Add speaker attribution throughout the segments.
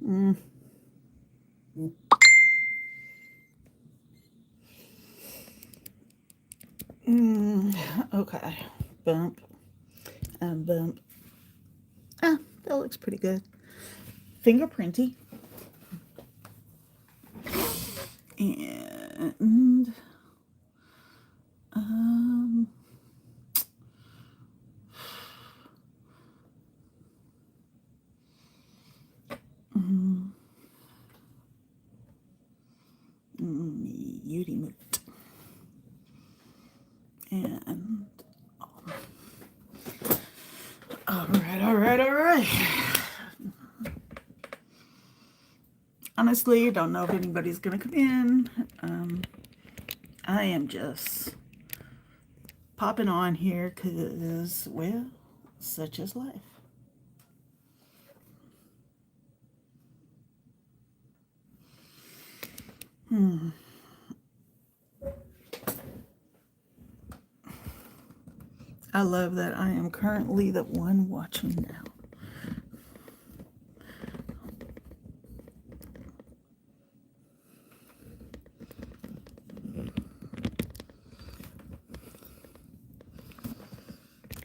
Speaker 1: Mm. Mm. Okay. Bump and bump. Ah, that looks pretty good. Fingerprinty. And um mm, Yudi Moot. And all right, all right, all right. Honestly, I don't know if anybody's gonna come in. I am just popping on here because, well, such is life. Hmm. I love that I am currently the one watching now.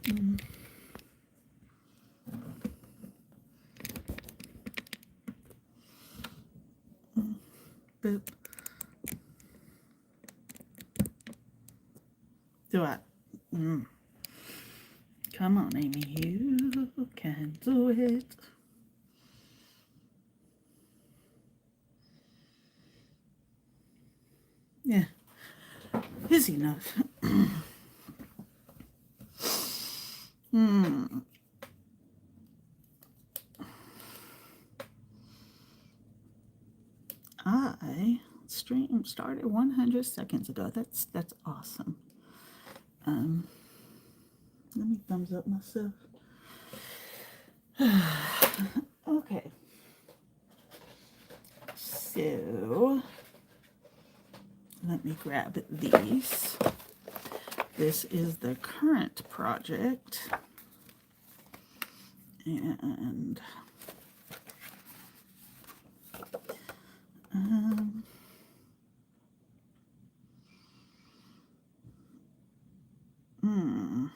Speaker 1: Mm. Boop. Do I? Mm. Come on, Amy. You can do it. Yeah, is enough. Hmm. I stream started 100 seconds ago. That's awesome. Um, Let me thumbs up myself. Okay, so let me grab these. This is the current project, and um, hmm.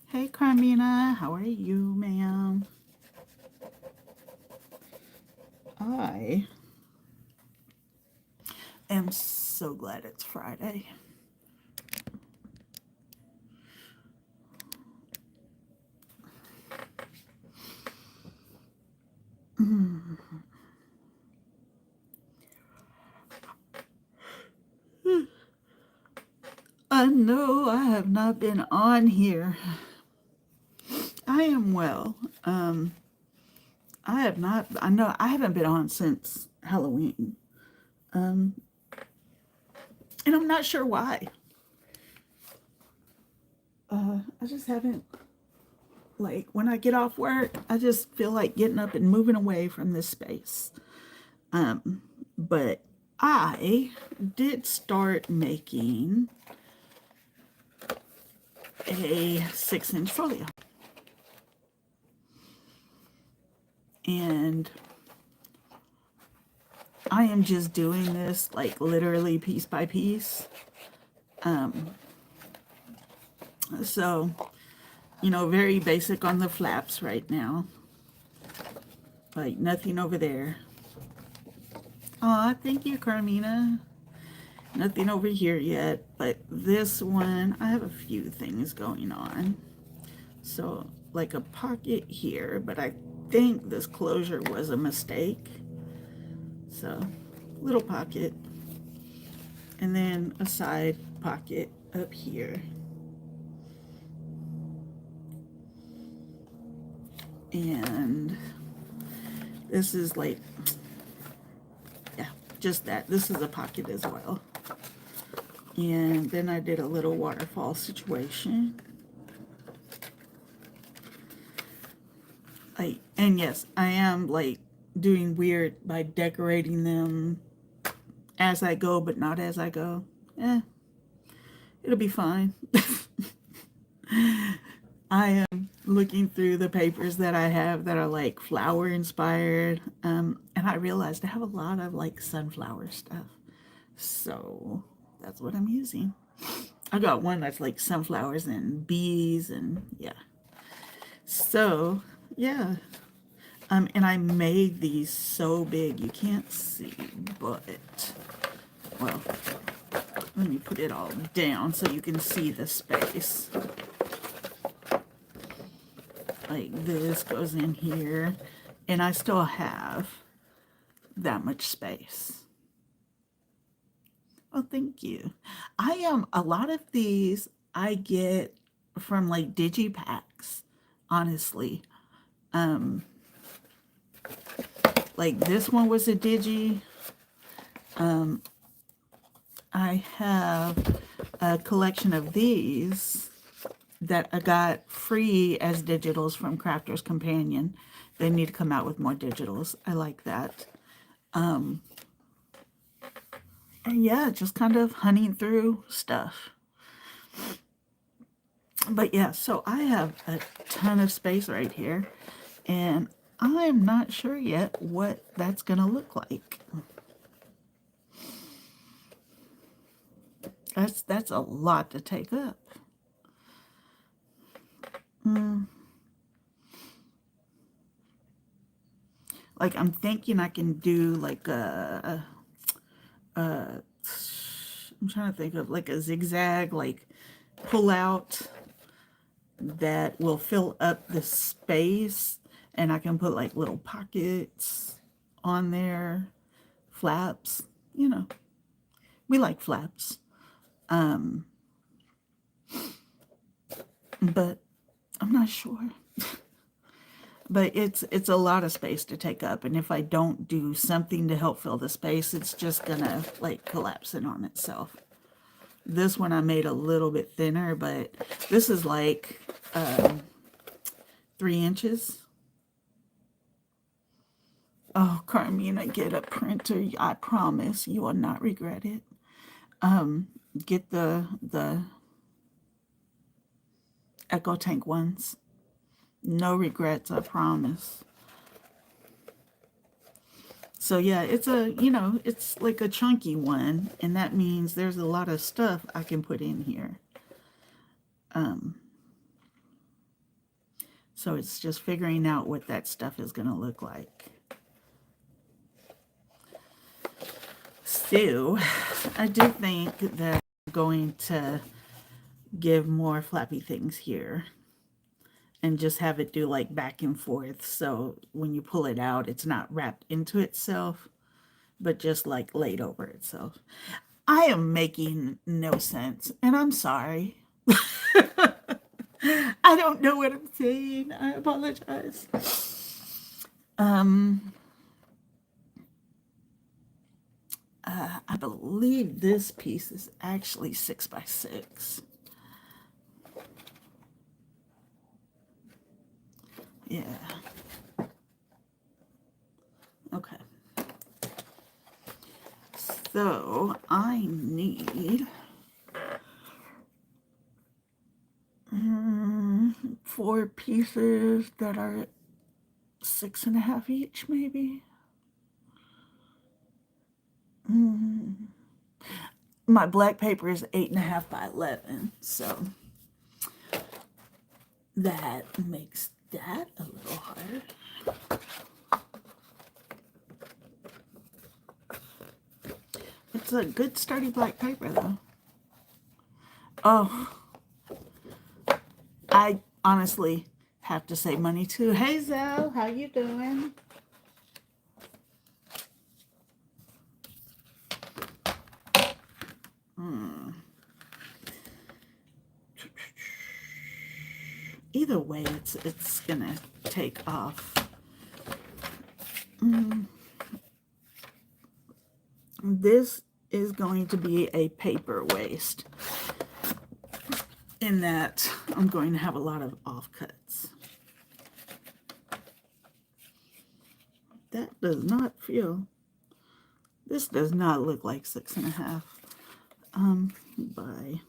Speaker 1: Hey Carmina, how are you, ma'am? I am so glad it's Friday. Mm. I know I have not been on here. I am well. I have not. I know I haven't been on since Halloween, um, and I'm not sure why. I just haven't. Like when I get off work, I just feel like getting up and moving away from this space. Um, but I did start making a 6-inch folio, and I am just doing this like literally piece by piece. Um, so, very basic on the flaps right now. Like nothing over there. Aw, thank you, Carmina. Nothing over here yet, but this one, I have a few things going on. So, like a pocket here, but I think this closure was a mistake. So, little pocket, and then a side pocket up here. And this is like, yeah, just that. This is a pocket as well. And then I did a little waterfall situation. Like, and yes, I am like doing weird by decorating them as I go, but not as I go. Eh. It'll be fine. I am looking through the papers that I have that are like flower inspired, and I realized I have a lot of like sunflower stuff. So that's what I'm using. I got one that's like sunflowers and bees and yeah. So yeah. And I made these so big you can't see, but well, let me put it all down so you can see the space. Like this goes in here, and I still have that much space. Well, thank you. I am a lot of these I get from like digipacks, honestly. Um, like this one was a digi. I have a collection of these that I got free as digitals from Crafter's Companion. They need to come out with more digitals. I like that. And yeah, just kind of hunting through stuff. But yeah, so I have a ton of space right here, and I'm not sure yet what that's gonna look like. That's a lot to take up. Like I'm thinking I can do like I'm trying to think of like a zigzag, like pull out that will fill up the space, and I can put like little pockets on there, flaps, you know. We like flaps. But I'm not sure. But it's a lot of space to take up, and if I don't do something to help fill the space, it's just gonna like collapse in on itself. This one I made a little bit thinner, but this is like 3 inches. Oh, Carmina, get a printer. I promise you will not regret it. Get the Echo Tank ones. No regrets, I promise. So yeah, it's a, it's like a chunky one, and that means there's a lot of stuff I can put in here. So it's just figuring out what that stuff is going to look like. So I do think that I'm going to give more flappy things here and just have it do like back and forth. So when you pull it out, it's not wrapped into itself, but just like laid over itself. I am making no sense, and I'm sorry. I don't know what I'm saying. I apologize. I believe this piece is actually 6 by 6. Yeah. Okay. So I need 4 pieces that are 6.5 each, maybe. My black paper is 8.5 by 11, so that makes that a little harder. It's a good sturdy black paper though. Oh, I honestly have to save money too. Hey Zell, how you doing? Either way, it's gonna take off. This is going to be a paper waste, in that I'm going to have a lot of offcuts. That does not feel, this does not look like 6.5 by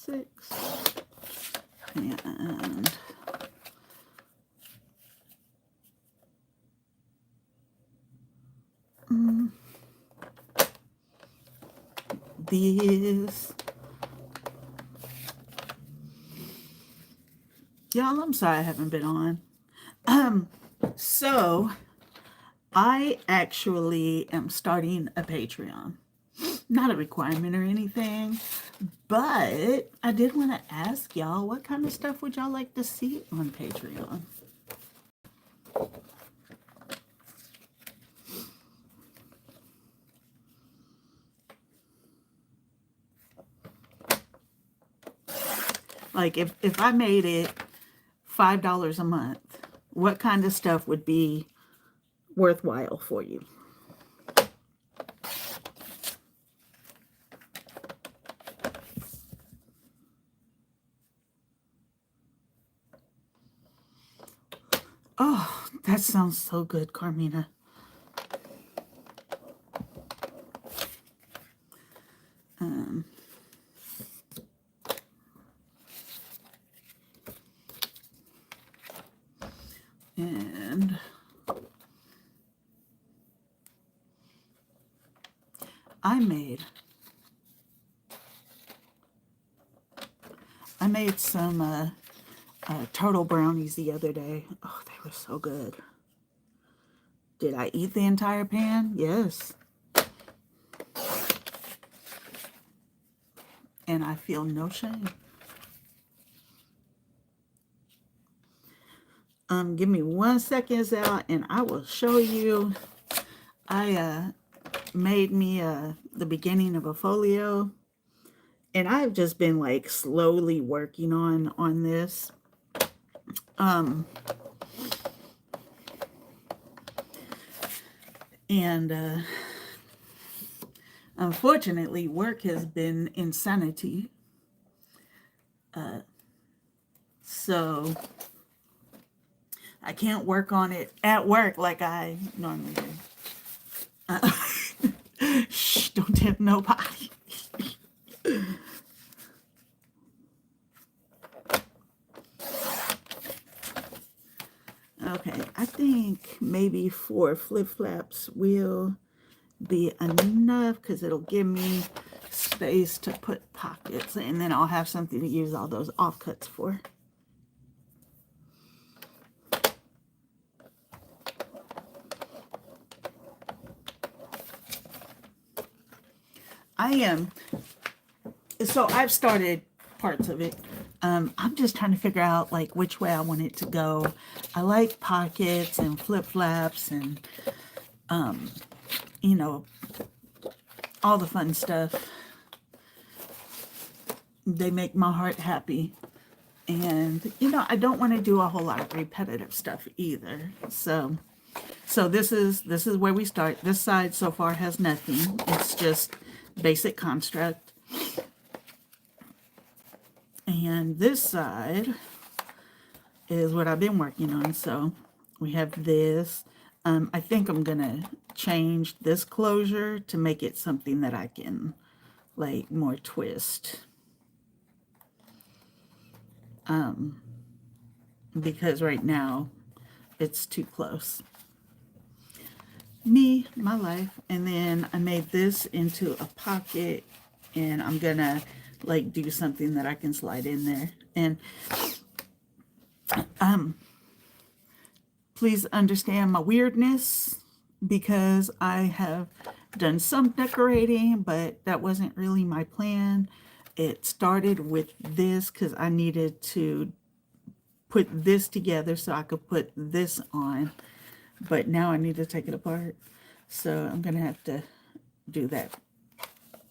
Speaker 1: 6. And these. Y'all, I'm sorry I haven't been on. So I actually am starting a Patreon. Not a requirement or anything, but I did want to ask y'all, what kind of stuff would y'all like to see on Patreon? Like if I made it $5 a month, what kind of stuff would be worthwhile for you? Oh, that sounds so good, Carmina. And I made some turtle brownies the other day. Oh, they were so good. Did I eat the entire pan? Yes. And I feel no shame. Give me 1 second out and I will show you. I made me the beginning of a folio, and I've just been like slowly working on this. And unfortunately, work has been insanity. So I can't work on it at work like I normally do. Shh, don't tell nobody. Okay, I think maybe 4 flip flaps will be enough because it'll give me space to put pockets, and then I'll have something to use all those offcuts for. So I've started parts of it. I'm just trying to figure out like which way I want it to go. I like pockets and flip flaps and you know, all the fun stuff. They make my heart happy. And you know, I don't want to do a whole lot of repetitive stuff either. So this is where we start. This side so far has nothing. It's just basic construct. And this side is what I've been working on. So we have this. I think I'm gonna change this closure to make it something that I can like more twist. Because right now it's too close. Me, my life. And then I made this into a pocket, and I'm gonna like do something that I can slide in there. And please understand my weirdness because I have done some decorating, but that wasn't really my plan. It started with this because I needed to put this together so I could put this on, but now I need to take it apart. So I'm gonna have to do that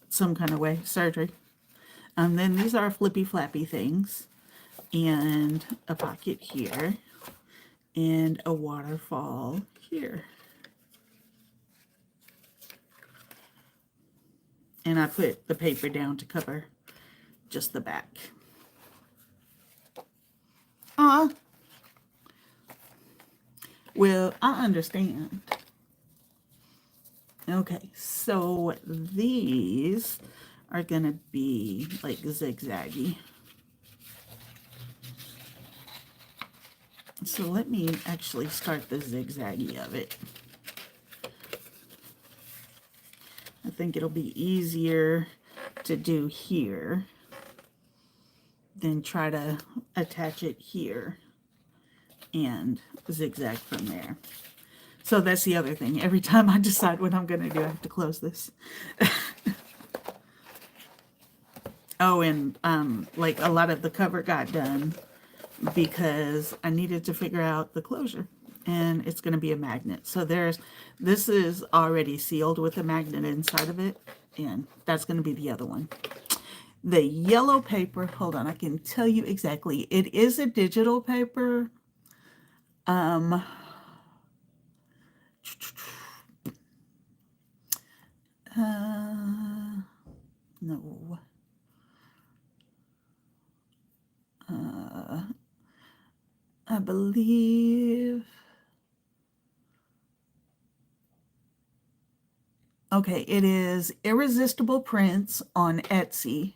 Speaker 1: some kind of way, surgery. Then these are flippy flappy things, and a pocket here, and a waterfall here. And I put the paper down to cover just the back. Well, I understand. Okay, so these are going to be like zigzaggy. So let me actually start the zigzaggy of it. I think it'll be easier to do here than try to attach it here and zigzag from there. So that's the other thing. Every time I decide what I'm going to do, I have to close this. Oh, and like a lot of the cover got done because I needed to figure out the closure, and it's going to be a magnet. So this is already sealed with a magnet inside of it, and that's going to be the other one. The yellow paper, hold on, I can tell you exactly. It is a digital paper. No. I believe. Okay, it is Irresistible Prints on Etsy.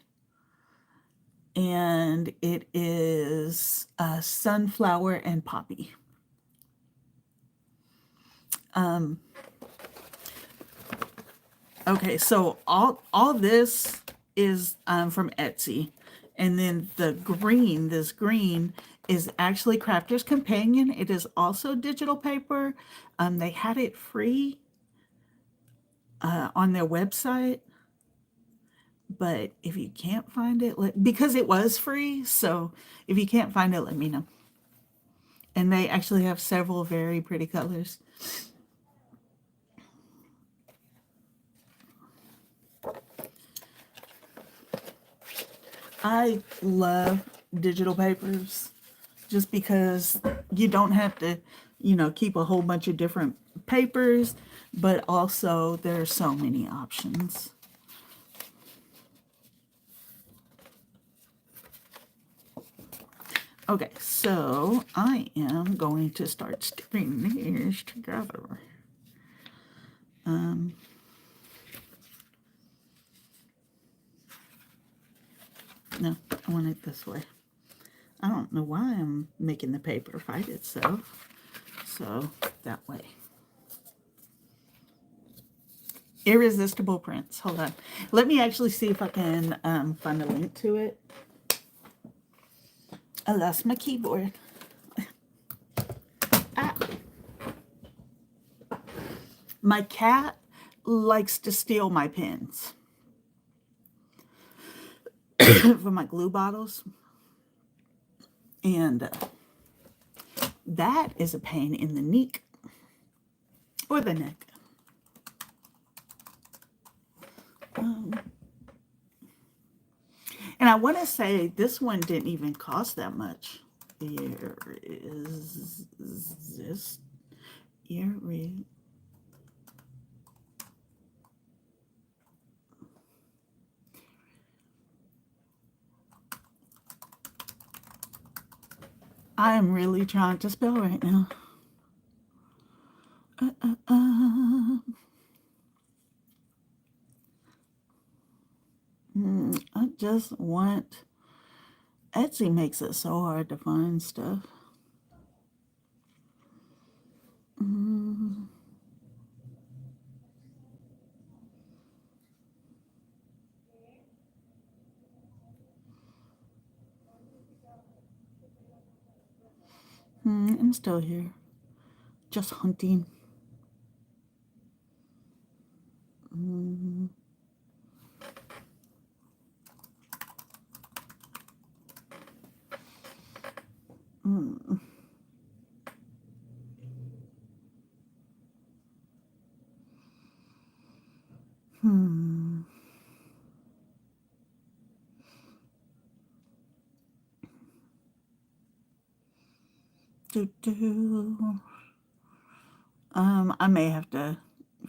Speaker 1: And it is Sunflower and Poppy. Okay, so all this is from Etsy. And then this green is actually Crafter's Companion. It is also digital paper. They had it free on their website. But if you can't find it, because it was free, so if you can't find it, let me know. And they actually have several very pretty colors. I love digital papers just because you don't have to, keep a whole bunch of different papers, but also there are so many options. Okay, so I am going to start sticking these together. No, I want it this way. I don't know why I'm making the paper fight itself. So that way. Irresistible Prints. Hold on. Let me actually see if I can find a link to it. I lost my keyboard. Ah. My cat likes to steal my pens from my glue bottles. And that is a pain in the neck or the neck. And I want to say this one didn't even cost that much. Here is this. I am really trying to spell right now. I just want... Etsy makes it so hard to find stuff. I'm still here. Just hunting. I may have to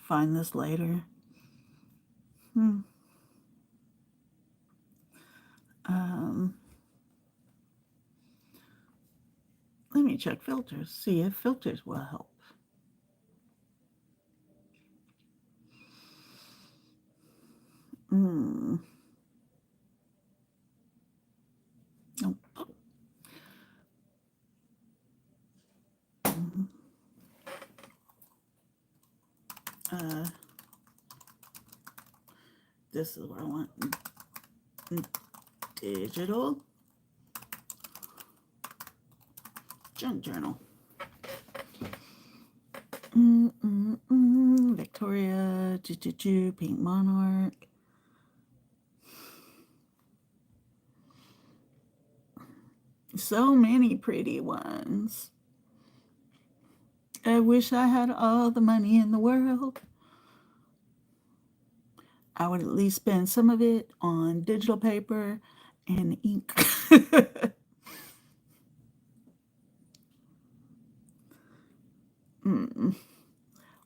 Speaker 1: find this later. Let me check filters, see if filters will help. This is what I want. Digital junk journal. Victoria, Pink Monarch. So many pretty ones. I wish I had all the money in the world. I would at least spend some of it on digital paper and ink.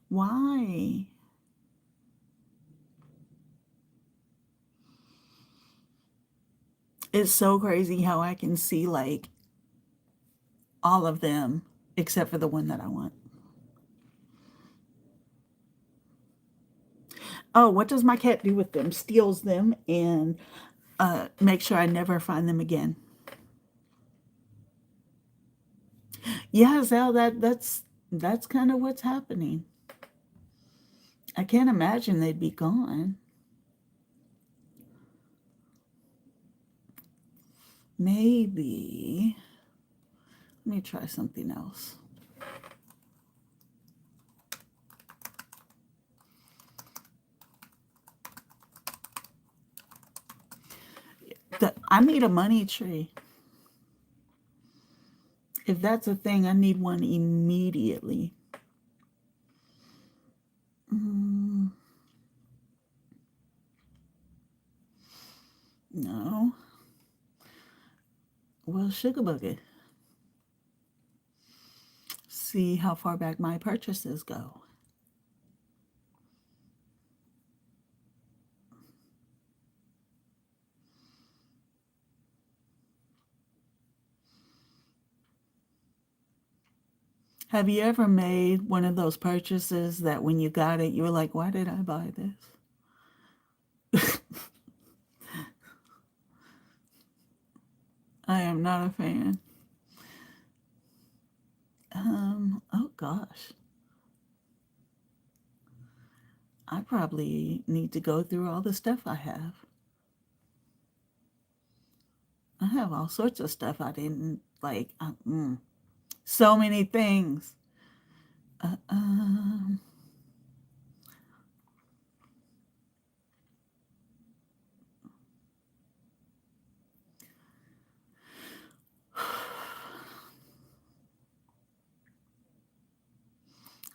Speaker 1: Why? It's so crazy how I can see like all of them except for the one that I want. Oh, what does my cat do with them? Steals them and make sure I never find them again. Yeah, Zell, that's kind of what's happening. I can't imagine they'd be gone. Maybe. Let me try something else. I need a money tree. If that's a thing, I need one immediately. No. Well, sugar boogie. See how far back my purchases go. Have you ever made one of those purchases that when you got it, you were like, why did I buy this? I am not a fan. Oh gosh. I probably need to go through all the stuff I have. I have all sorts of stuff I didn't like. So many things.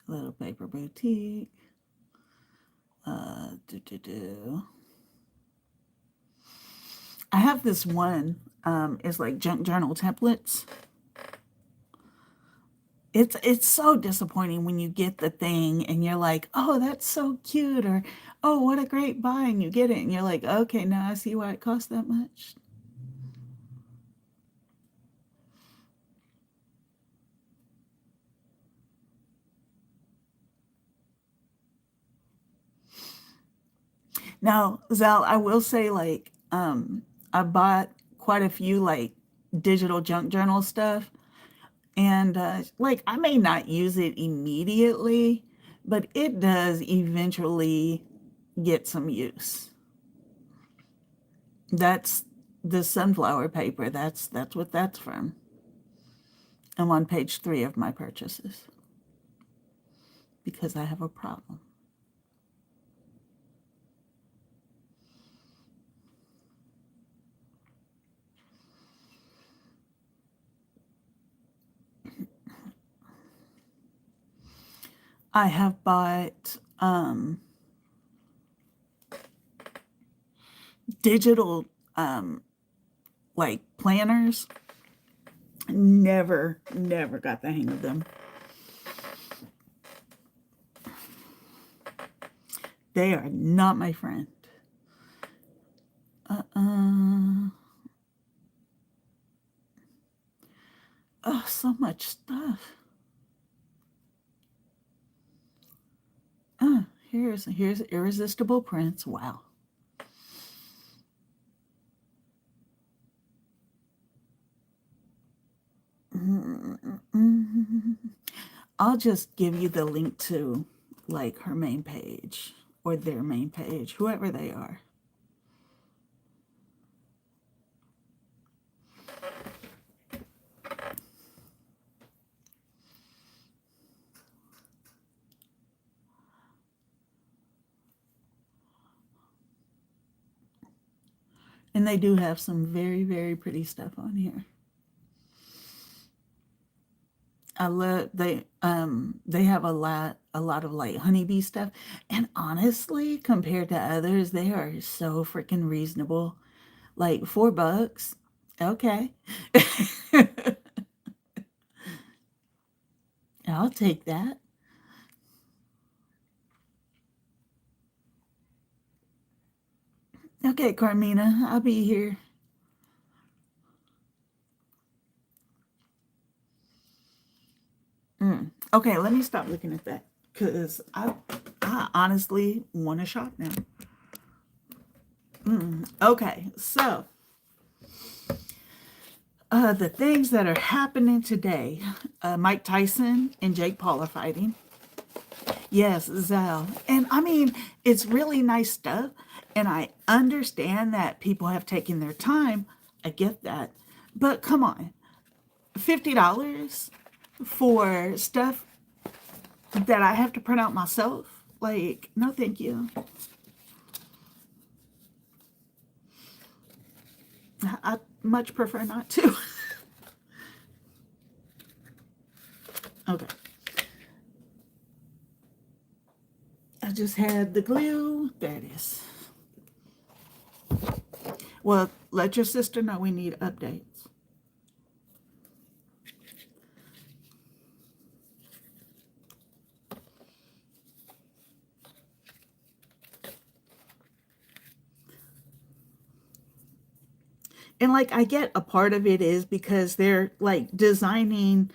Speaker 1: Little Paper Boutique. I have this one. It's like junk journal templates. It's so disappointing when you get the thing and you're like, oh, that's so cute, or oh, what a great buy, and you get it and you're like, okay, now I see why it costs that much. Now, Zal, I will say, like, I bought quite a few like digital junk journal stuff, and like I may not use it immediately, but it does eventually get some use. That's the sunflower paper. That's what that's from. I'm on page 3 of my purchases because I have a problem. I have bought digital like planners. Never got the hang of them. They are not my friend. Oh, so much stuff. Here's Irresistible Prince. Wow. I'll just give you the link to like her main page or their main page, whoever they are. And they do have some very, very pretty stuff on here. I love they have a lot of like honeybee stuff. And honestly, compared to others, they are so freaking reasonable. Like $4. Okay. I'll take that. Okay, Carmina, I'll be here. Okay, let me stop looking at that because I honestly want to shop now. Okay, so the things that are happening today, Mike Tyson and Jake Paul are fighting. Yes, Zal. And I mean, it's really nice stuff. And I understand that people have taken their time. I get that. But come on, $50 for stuff that I have to print out myself? Like, no, thank you. I much prefer not to. Okay. I just had the glue. There it is. Well, let your sister know we need updates. And like I get a part of it is because they're like designing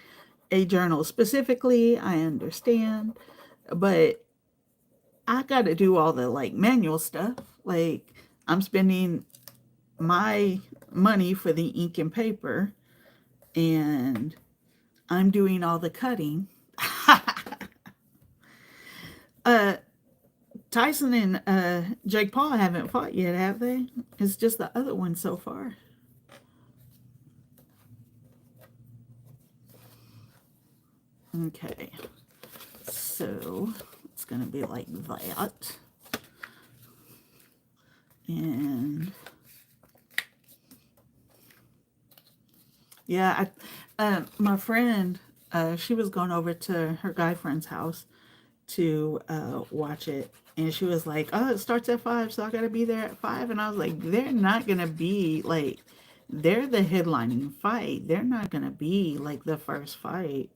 Speaker 1: a journal specifically. I understand, but I got to do all the like manual stuff. Like I'm spending my money for the ink and paper, and I'm doing all the cutting. uh, Tyson and Jake Paul haven't fought yet, have they? It's just the other one so far. Okay, so it's going to be like that. And yeah, my friend, she was going over to her guy friend's house to watch it. And she was like, oh, it starts at 5, so I got to be there at 5. And I was like, they're not going to be like, they're the headlining fight. They're not going to be like the first fight.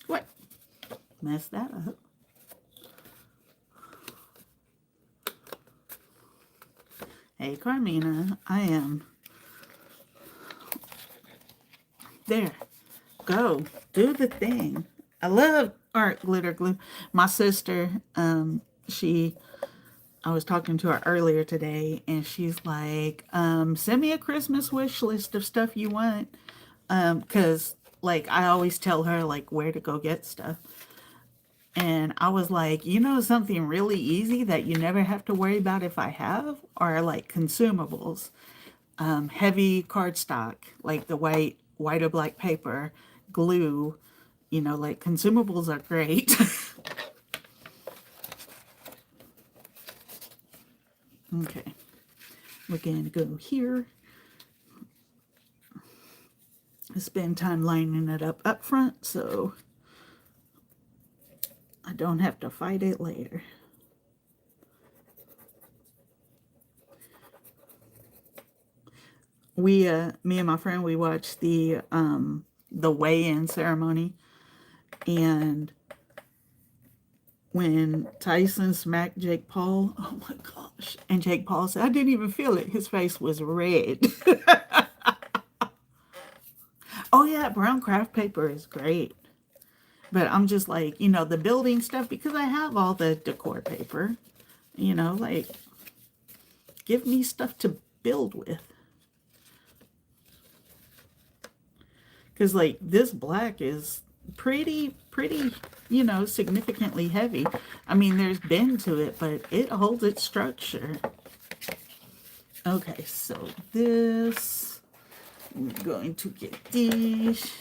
Speaker 1: What? Mess that up. Hey, Carmina, I am. There. Go. Do the thing. I love art glitter glue. My sister, I was talking to her earlier today, and she's like, send me a Christmas wish list of stuff you want. Because, like, I always tell her, like, where to go get stuff. And I was like, you know, something really easy that you never have to worry about if I have are like consumables. Heavy cardstock, like the white or black paper, glue, like consumables are great. Okay, we're going to go here. Spend time lining it up front so I don't have to fight it later. Me and my friend, we watched the weigh-in ceremony, and when Tyson smacked Jake Paul, oh my gosh, and Jake Paul said, I didn't even feel it. His face was red. Oh yeah, brown craft paper is great. But I'm just like, the building stuff, because I have all the decor paper. You know, like, give me stuff to build with. Because, like, this black is pretty, you know, significantly heavy. I mean, there's bend to it, but it holds its structure. Okay, so this, I'm going to get these,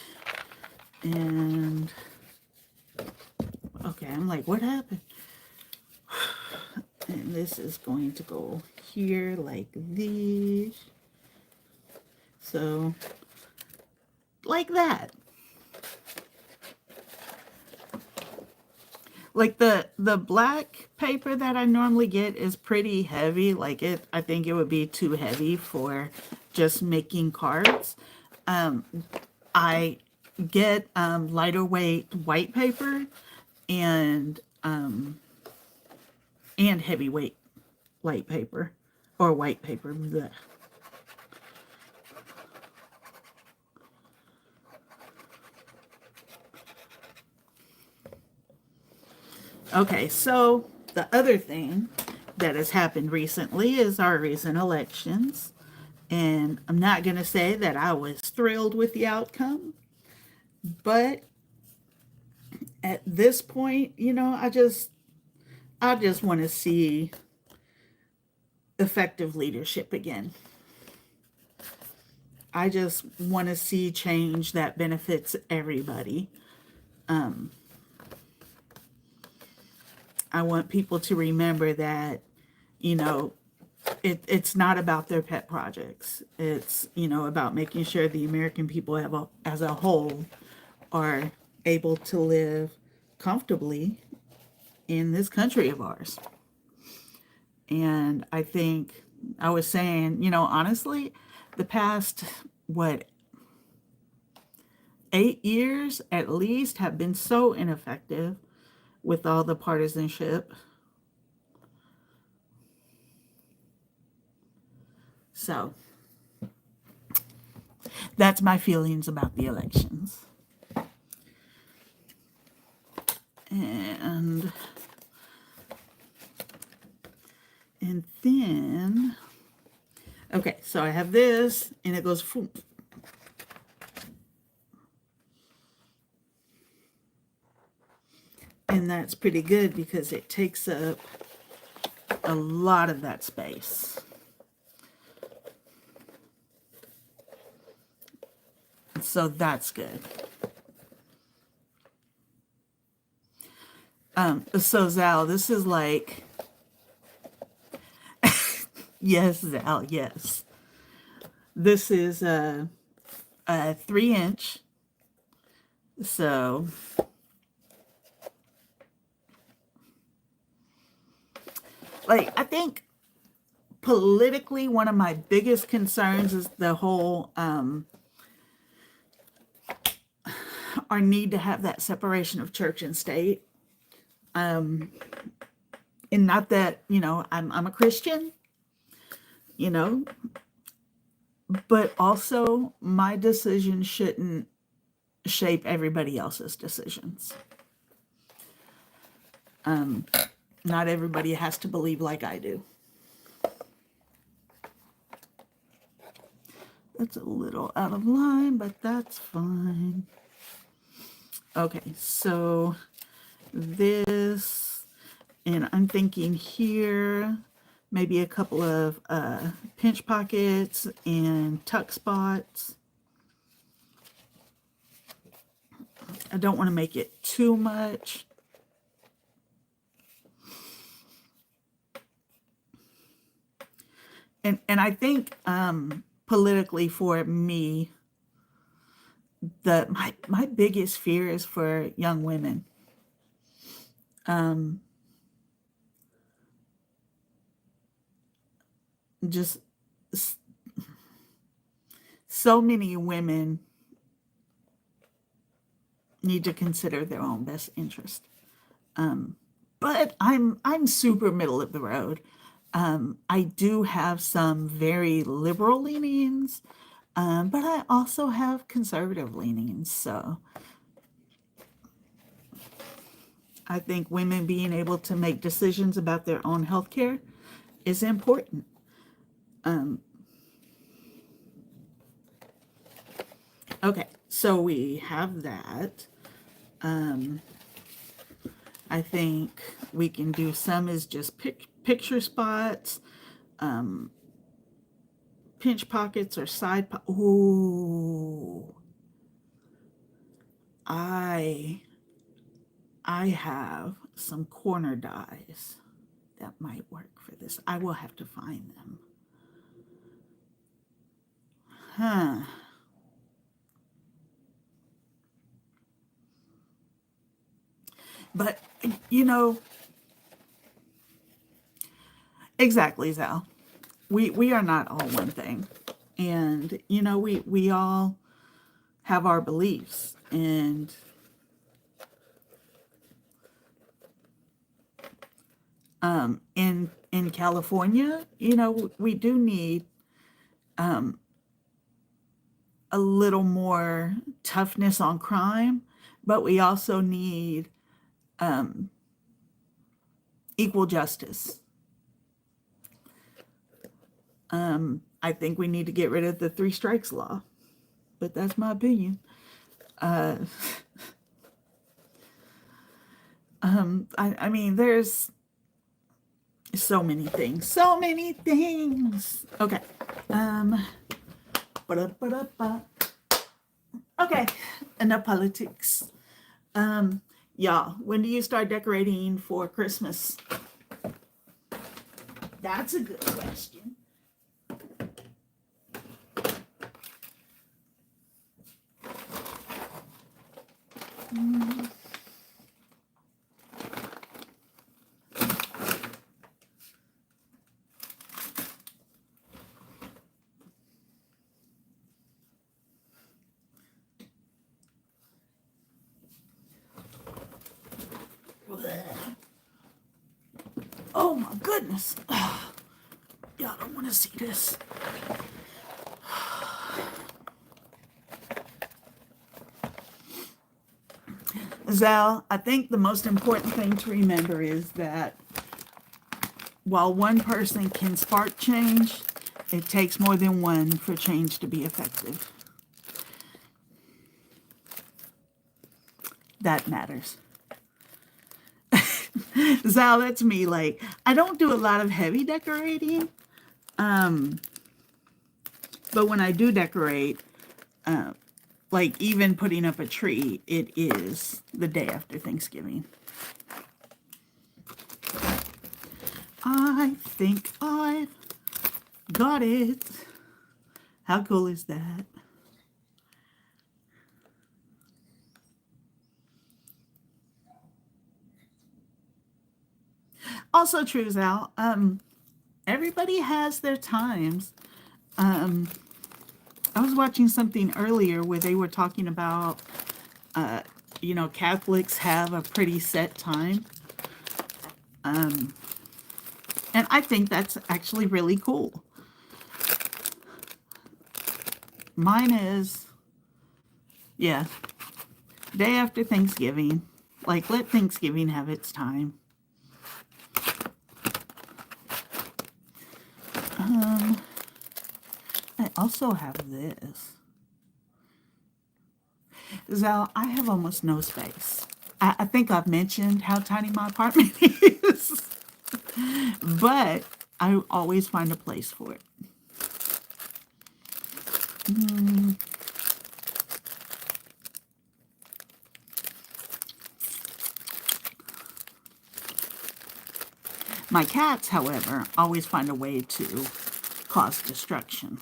Speaker 1: and, okay, I'm like, what happened? And this is going to go here like these. So, like that. Like the black paper that I normally get is pretty heavy. Like I think it would be too heavy for just making cards. I get lighter weight white paper and heavyweight light paper or white paper. Blech. Okay, so the other thing that has happened recently is our recent elections. And I'm not going to say that I was thrilled with the outcome, but at this point, you know, I just want to see effective leadership again. I just want to see change that benefits everybody. I want people to remember that, you know, it's not about their pet projects. It's, you know, about making sure the American people as a whole are able to live comfortably in this country of ours. And I think I was saying, you know, honestly, the past, what, 8 years at least have been so ineffective with all the partisanship. So that's my feelings about the elections. And then, okay, so I have this, and it goes, and that's pretty good because it takes up a lot of that space. So that's good. So Zal, this is like, yes, Zal, yes. This is a 3-inch. So like, I think politically one of my biggest concerns is the whole our need to have that separation of church and state. And not that, you know, I'm a Christian, you know, but also my decision shouldn't shape everybody else's decisions. Not everybody has to believe like I do. That's a little out of line, but that's fine. Okay, so this, and I'm thinking here, maybe a couple of pinch pockets and tuck spots. I don't want to make it too much. And I think politically for me, my biggest fear is for young women. Just so many women need to consider their own best interest. But I'm super middle of the road. I do have some very liberal leanings, but I also have conservative leanings. So I think women being able to make decisions about their own health care is important. Okay, so we have that. I think we can do some as just picture spots, pinch pockets or Ooh, I have some corner dies that might work for this. I will have to find them. Huh. But, you know, exactly, Zal. We are not all one thing. And, you know, we all have our beliefs. And in California, you know, we do need a little more toughness on crime, but we also need equal justice. I think we need to get rid of the three strikes law, but that's my opinion. I mean, there's so many things, so many things. Okay. Ba-da-ba-da-ba. Okay, enough politics. Y'all, when do you start decorating for Christmas? That's a good question. Oh my goodness. Y'all don't want to see this. Zal, I think the most important thing to remember is that while one person can spark change, it takes more than one for change to be effective. That matters. Zal, that's me. Like, I don't do a lot of heavy decorating. But when I do decorate, like even putting up a tree, it is the day after Thanksgiving. I think I've got it. How cool is that? Also true, Zal. Everybody has their times. I was watching something earlier where they were talking about, you know, Catholics have a pretty set time. And I think that's actually really cool. Mine is, yeah, day after Thanksgiving. Like, let Thanksgiving have its time. I also have this. Zal, I have almost no space. I think I've mentioned how tiny my apartment is, but I always find a place for it. My cats, however, always find a way to cause destruction.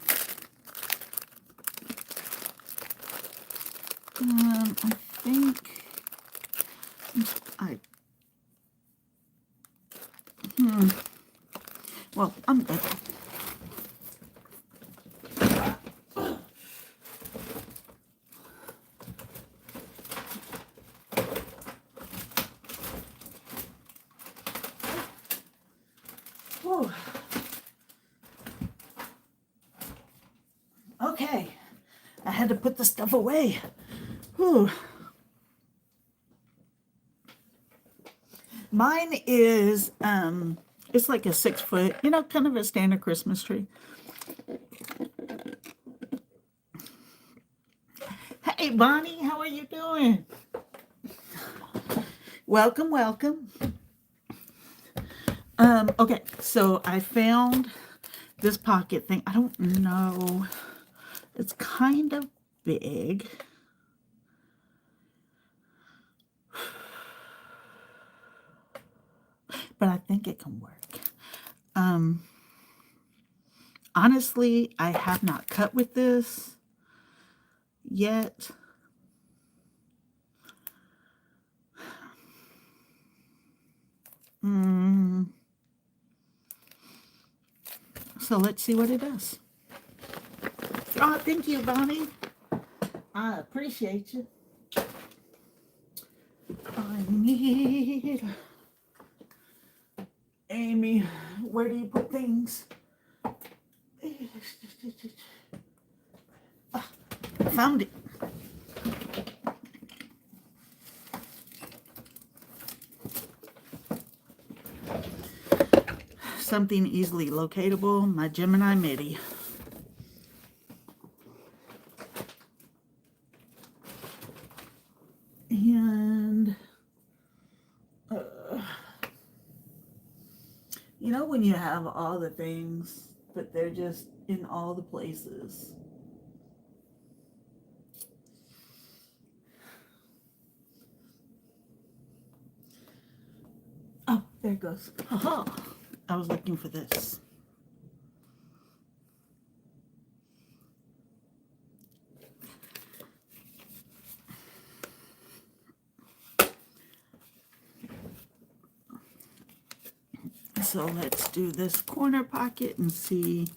Speaker 1: I think well, I'm good. Whew. Okay, I had to put the stuff away. Whew. Mine is, it's like a 6 foot, you know, kind of a standard Christmas tree. Hey, Bonnie, how are you doing? Welcome, welcome. Okay, so I found this pocket thing. I don't know. It's kind of big. But I think it can work. Honestly, I have not cut with this yet. So let's see what it does. Oh, thank you, Bonnie. I appreciate you. I need... Amy, where do you put things? Ah, found it. Something easily locatable, my Gemini MIDI. And you know when you have all the things, but they're just in all the places. Oh, there it goes. Aha! I was looking for this. So let's do this corner pocket and see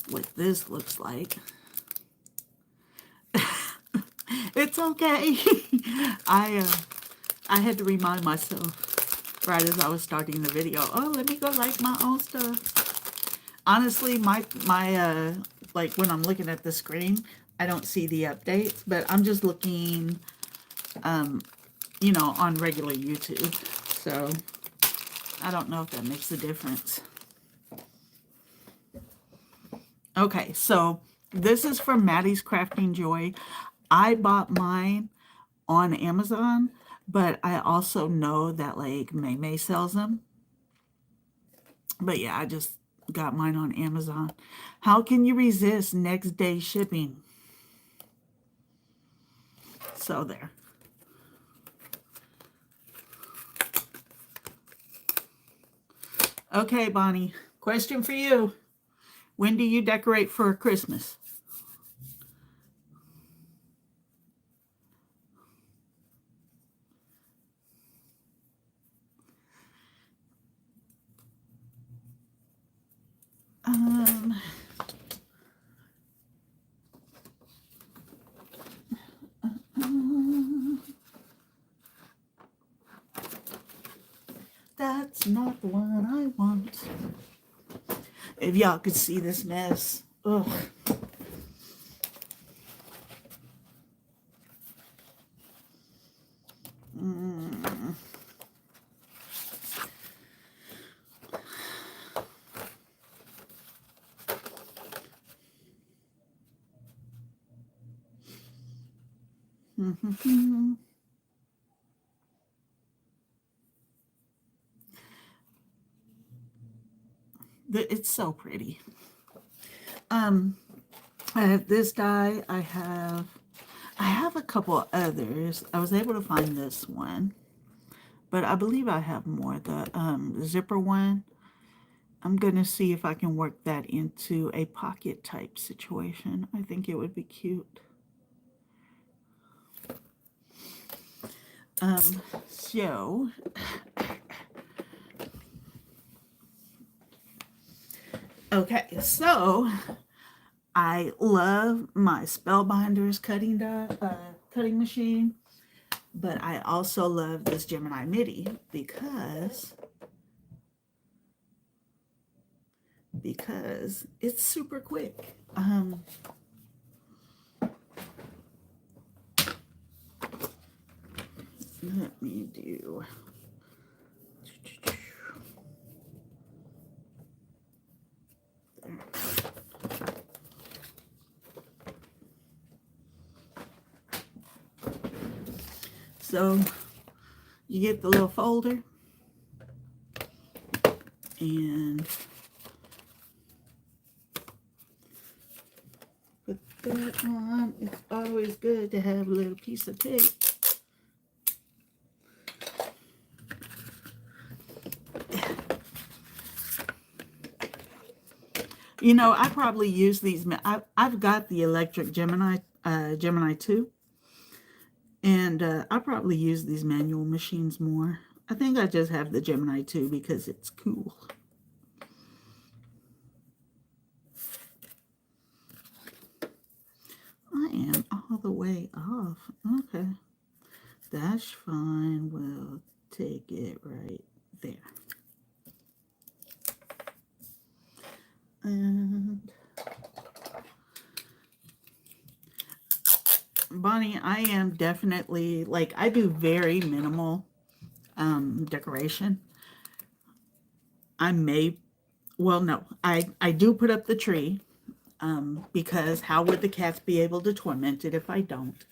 Speaker 1: what this looks like. It's okay. I had to remind myself right as I was starting the video. Oh, let me go like my own stuff. Honestly, my like when I'm looking at the screen, I don't see the updates, but I'm just looking, you know, on regular YouTube. So I don't know if that makes a difference. Okay, so this is from Maddie's Crafting Joy. I bought mine on Amazon, but I also know that like May sells them. But yeah, I just got mine on Amazon. How can you resist next day shipping? So there. Okay, Bonnie, question for you. When do you decorate for Christmas? That's not the one I want. If y'all could see this mess. Ugh. It's so pretty. I have this die. I have a couple others. I was able to find this one, but I believe I have more. The zipper one. I'm gonna see if I can work that into a pocket type situation. I think it would be cute. So okay, so I love my Spellbinders cutting machine, but I also love this Gemini MIDI because it's super quick. Let me do So you get the little folder and put that on. It's always good to have a little piece of tape. You know, I probably use these. I've got the electric Gemini, Gemini 2, and I probably use these manual machines more. I think I just have the Gemini 2 because it's cool. I am all the way off. Okay. That's fine. We'll take it right there. And Bonnie, I am definitely, like, I do very minimal decoration. I may, well, no, I do put up the tree because how would the cats be able to torment it if I don't?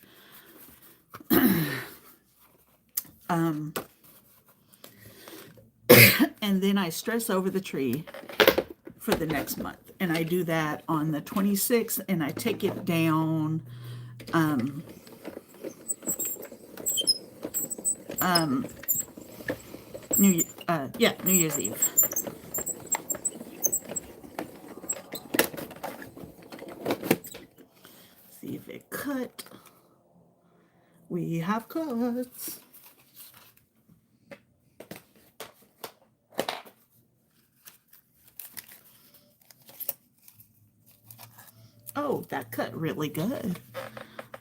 Speaker 1: And then I stress over the tree for the next month. And I do that on the 26th, and I take it down New Year's Eve. See if it cut. We have cuts. Oh, that cut really good.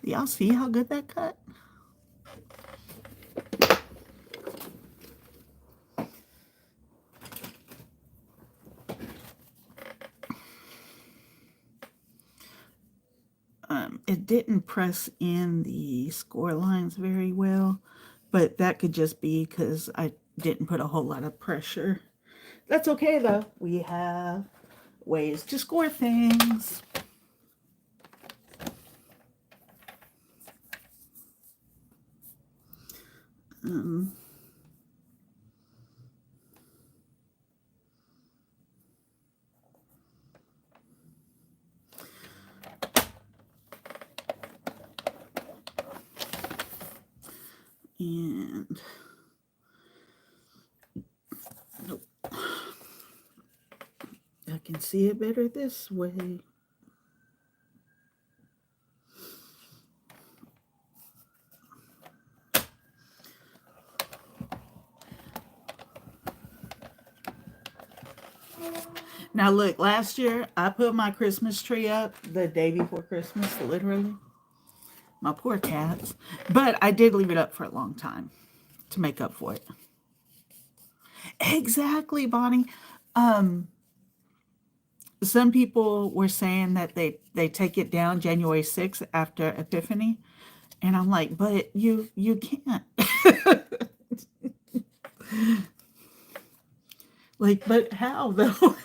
Speaker 1: Y'all see how good that cut? It didn't press in the score lines very well, but that could just be because I didn't put a whole lot of pressure. That's okay though. We have ways to score things. And nope. I can see it better this way. Now look, last year I put my Christmas tree up the day before Christmas, literally. My poor cats. But I did leave it up for a long time to make up for it. Exactly, Bonnie. Some people were saying that they take it down January 6th after Epiphany. And I'm like, but you can't. Like, but how though?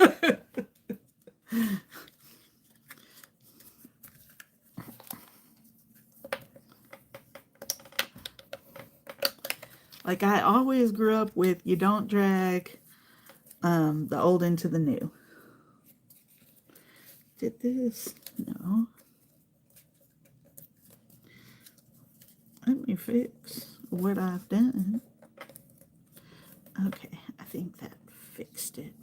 Speaker 1: Like I always grew up with, you don't drag the old into the new. Did this? No. Let me fix what I've done. Okay, I think that fixed it.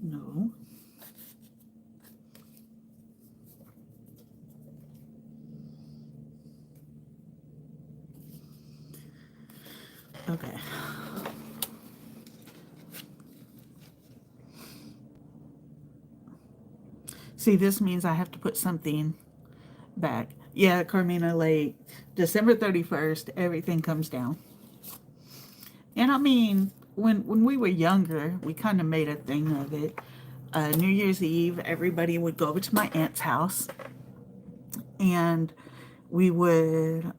Speaker 1: No. Okay. See, this means I have to put something back. Yeah, Carmina, like December 31st, everything comes down. And I mean, when we were younger, we kind of made a thing of it. New Year's Eve, everybody would go over to my aunt's house, and we would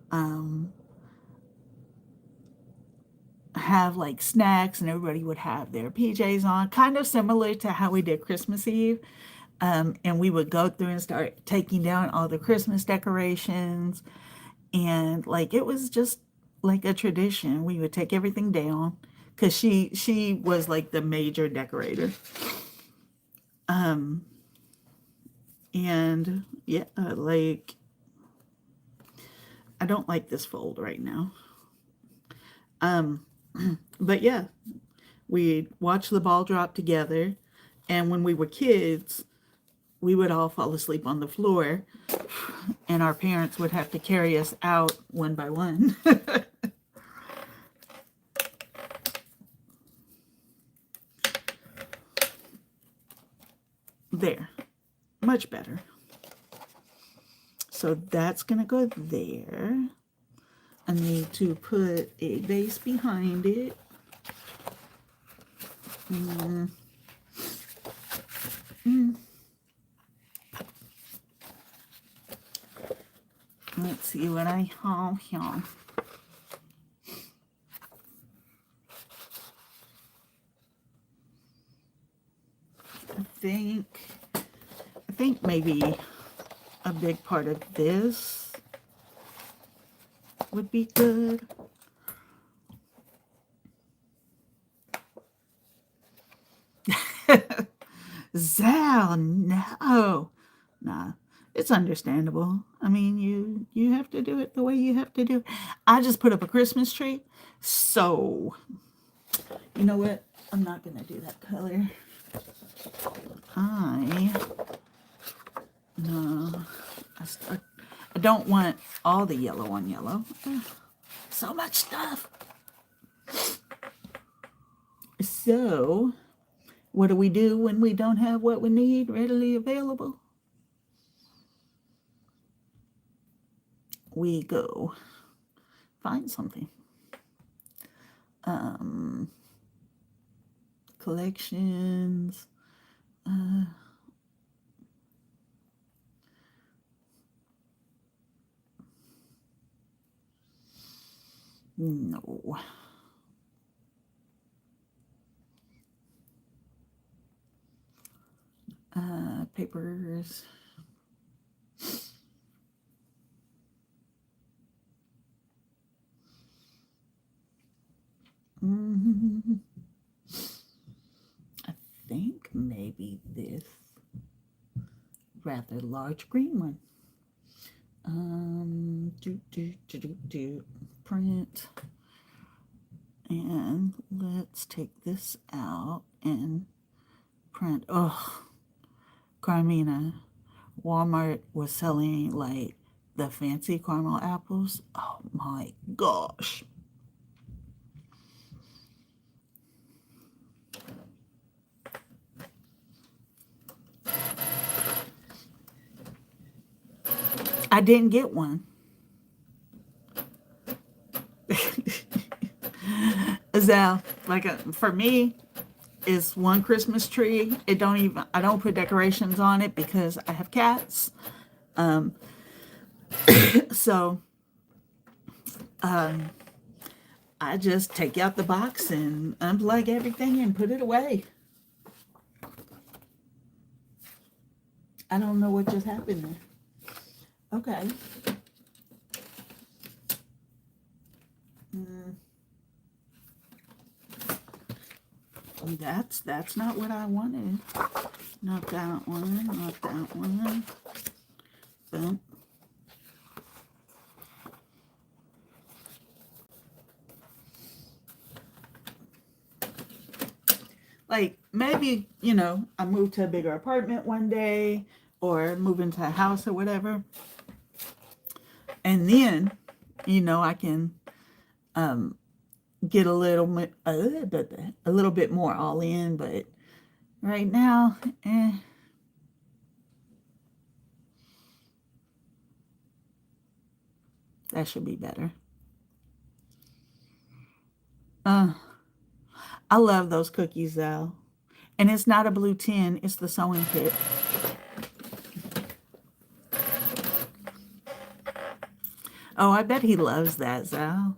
Speaker 1: have like snacks, and everybody would have their PJs on, kind of similar to how we did Christmas Eve. And we would go through and start taking down all the Christmas decorations. And like it was just like a tradition. We would take everything down because she was like the major decorator. And yeah, like I don't like this fold right now. But yeah, we'd watch the ball drop together. And when we were kids, we would all fall asleep on the floor, and our parents would have to carry us out one by one. There, much better. So that's going to go there. I need to put a base behind it. Let's see what I have here. I think maybe a big part of this would be good. Zal, no. Nah, it's understandable. I mean, you have to do it the way you have to do it. I just put up a Christmas tree, so you know what? I'm not gonna do that color. No, I don't want all the yellow on yellow. So much stuff. So, what do we do when we don't have what we need readily available? We go find something. Collections. No. Papers. I think maybe this rather large green one. Print. And let's take this out and print. Oh, Carmina, Walmart was selling like the fancy caramel apples. Oh my gosh. I didn't get one. Zal, like for me, it's one Christmas tree. I don't put decorations on it because I have cats. So I just take out the box and unplug everything and put it away. I don't know what just happened there. Okay. That's not what I wanted. Not that one, not that one. Boom. Like maybe, I move to a bigger apartment one day or move into a house or whatever. And then, I can get a little bit more all in, but right now, that should be better. I love those cookies though. And it's not a blue tin, it's the sewing kit. Oh, I bet he loves that, Zal.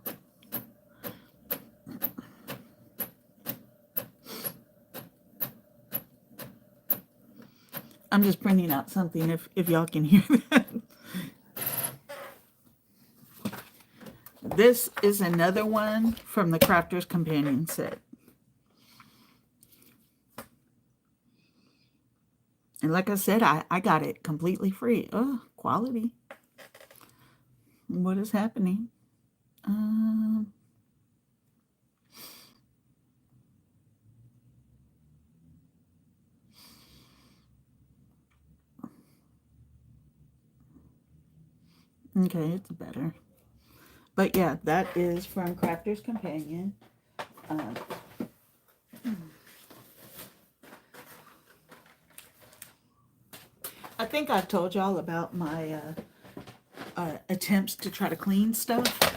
Speaker 1: I'm just printing out something if y'all can hear that. This is another one from the Crafter's Companion set. And like I said, I got it completely free. Oh, quality. What is happening? Okay, it's better. But yeah, that is from Crafter's Companion. I think I've told y'all about my attempts to try to clean stuff.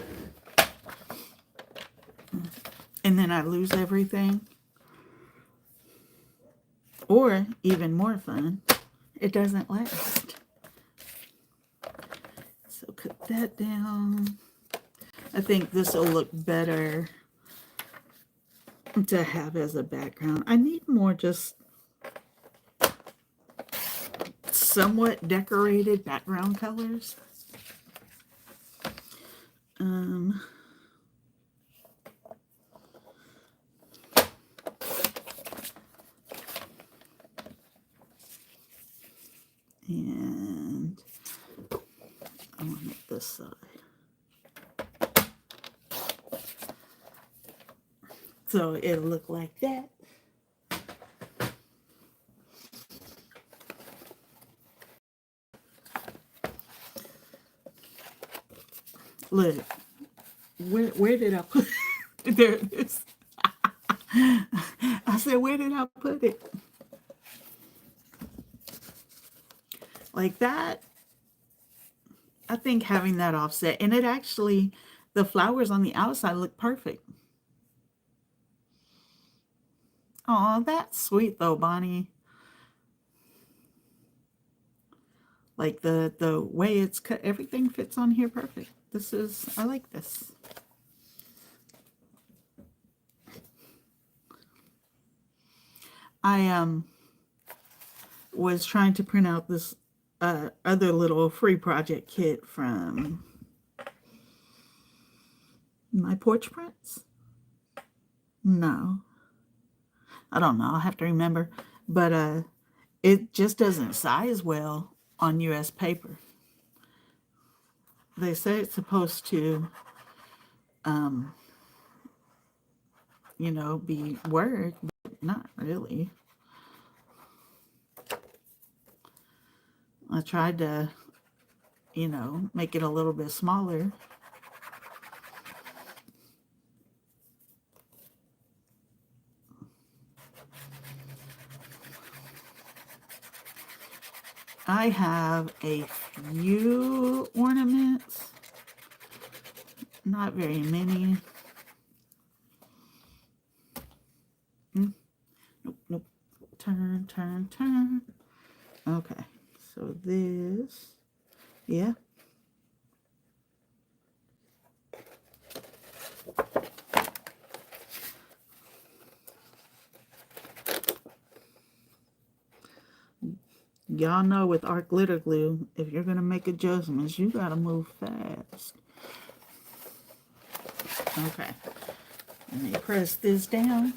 Speaker 1: And then I lose everything. Or, even more fun, it doesn't last. So cut that down. I think this will look better to have as a background. I need more just somewhat decorated background colors. And I want to make this side. So it'll look like that. Look, where did I put it? There it is. I said, where did I put it? Like that. I think having that offset, and it actually, the flowers on the outside look perfect. Oh, that's sweet though, Bonnie. Like the way it's cut, everything fits on here perfect. I like this. I was trying to print out this other little free project kit from My Porch Prints. No, I don't know. I'll have to remember. But it just doesn't size well on US paper. They say it's supposed to, you know, be Word, but not really. I tried to, you know, make it a little bit smaller. I have a few ornaments, not very many. Nope, nope. Turn, turn, turn. Okay, so this, yeah. Y'all know with art glitter glue, if you're going to make adjustments, you got to move fast. Okay. Let me press this down.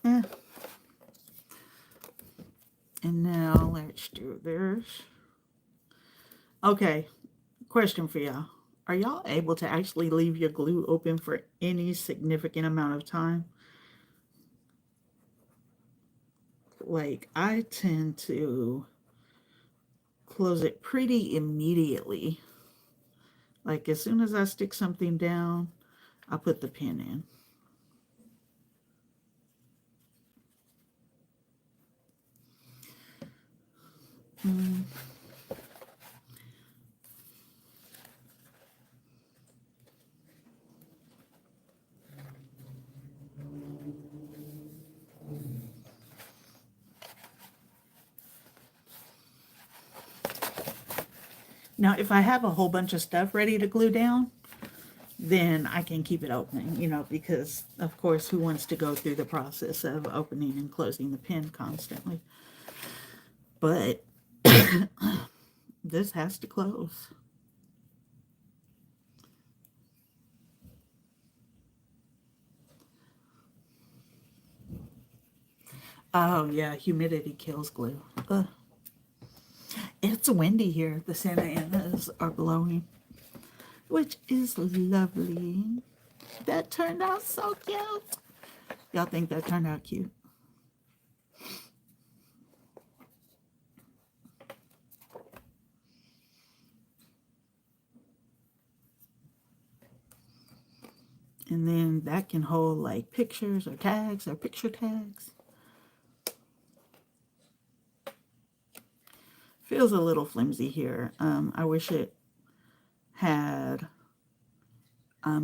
Speaker 1: And now let's do this. Okay. Question for y'all. Are y'all able to actually leave your glue open for any significant amount of time? Like, I tend to close it pretty immediately. Like, as soon as I stick something down, I put the pin in. Now, if I have a whole bunch of stuff ready to glue down, then I can keep it open, you know, because of course, who wants to go through the process of opening and closing the pen constantly? But this has to close. Oh yeah, humidity kills glue. Ugh. It's windy here. The Santa Anas are blowing, which is lovely. That turned out so cute. Y'all think that turned out cute? And then that can hold like pictures or tags or picture tags. Feels a little flimsy here. I wish it had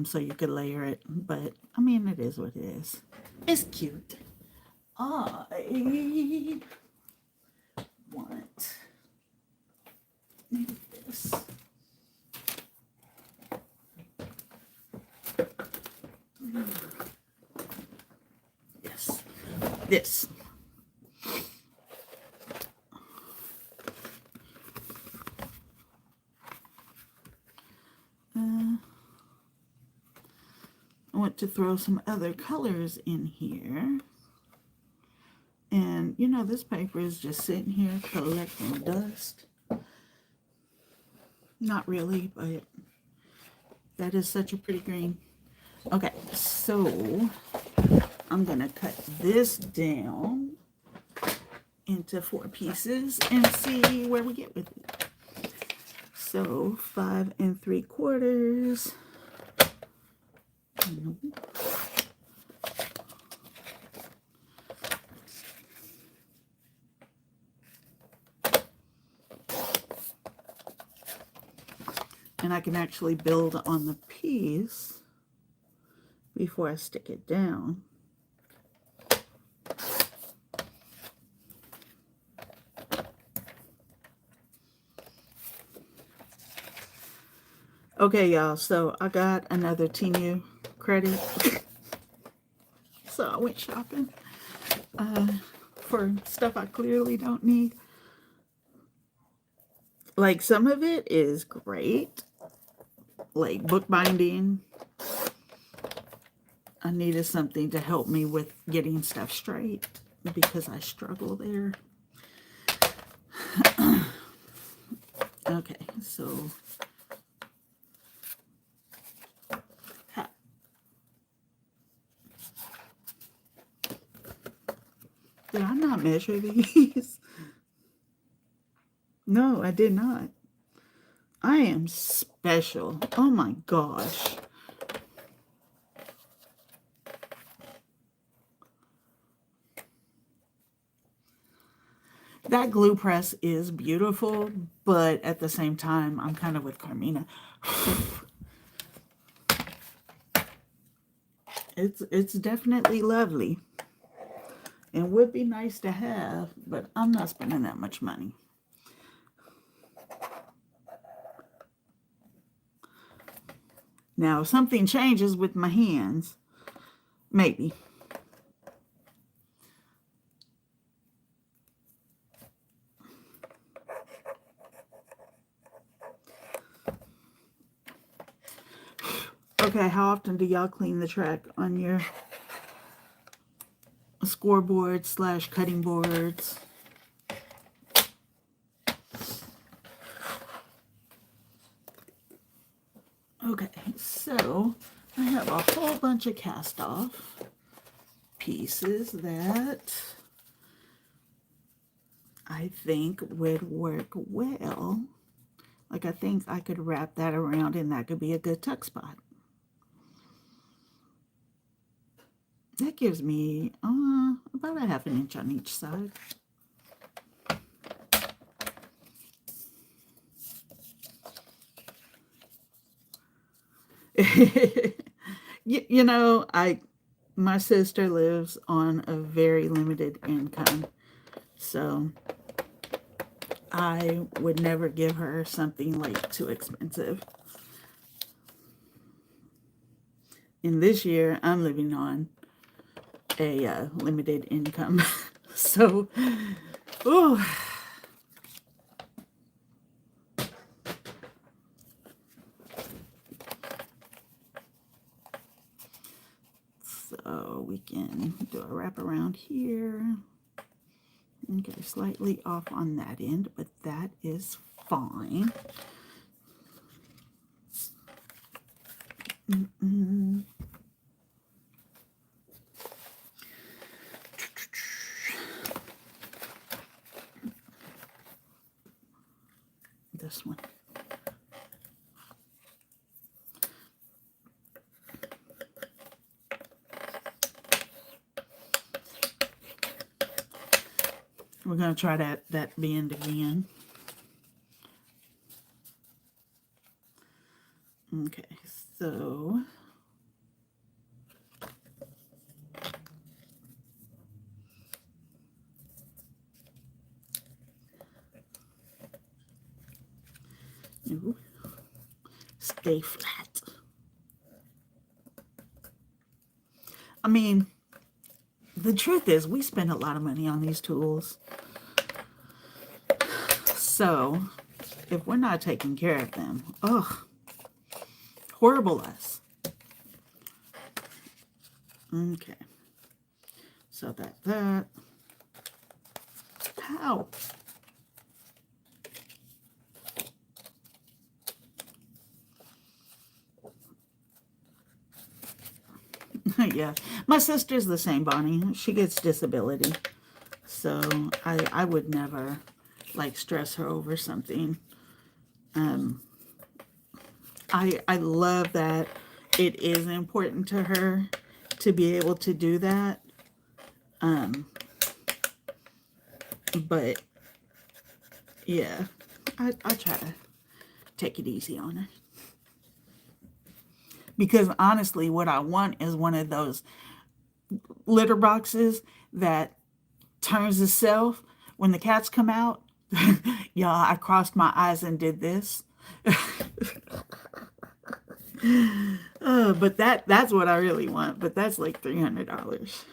Speaker 1: so you could layer it, but I mean, it is what it is. It's cute. I want maybe this. Yes, this. I want to throw some other colors in here. And, you know, this paper is just sitting here collecting dust. Not really, but that is such a pretty green. Okay, so I'm going to cut this down into 4 pieces and see where we get with it. So 5 3/4. And I can actually build on the piece before I stick it down. Okay, y'all, so I got another Temu credit. So I went shopping for stuff I clearly don't need. Like, some of it is great, like bookbinding. I needed something to help me with getting stuff straight because I struggle there. Okay, so did I not measure these? No, I did not. I am special. Oh my gosh. That glue press is beautiful, but at the same time, I'm kind of with Carmina. It's definitely lovely and would be nice to have, but I'm not spending that much money. Now, if something changes with my hands, maybe. Okay, how often do y'all clean the track on your scoreboard / cutting boards? Okay, so I have a whole bunch of cast off pieces that I think would work well. Like, I think I could wrap that around and that could be a good tuck spot. That gives me about a 1/2 inch on each side. You know, my sister lives on a very limited income, so I would never give her something like too expensive. And this year, I'm living on a limited income. So, oh. So we can do a wrap around here. Okay, slightly off on that end, but that is fine. This one. We're going to try that bend again. Okay, so ooh, stay flat. I mean, the truth is we spend a lot of money on these tools. So if we're not taking care of them, ugh, horrible us. Okay, so that. How? Yeah, my sister's the same, Bonnie. She gets disability, so I would never like stress her over something. I love that it is important to her to be able to do that. But yeah, I try to take it easy on her. Because honestly, what I want is one of those litter boxes that turns itself when the cats come out. Y'all, I crossed my eyes and did this. But that's what I really want. But that's like $300.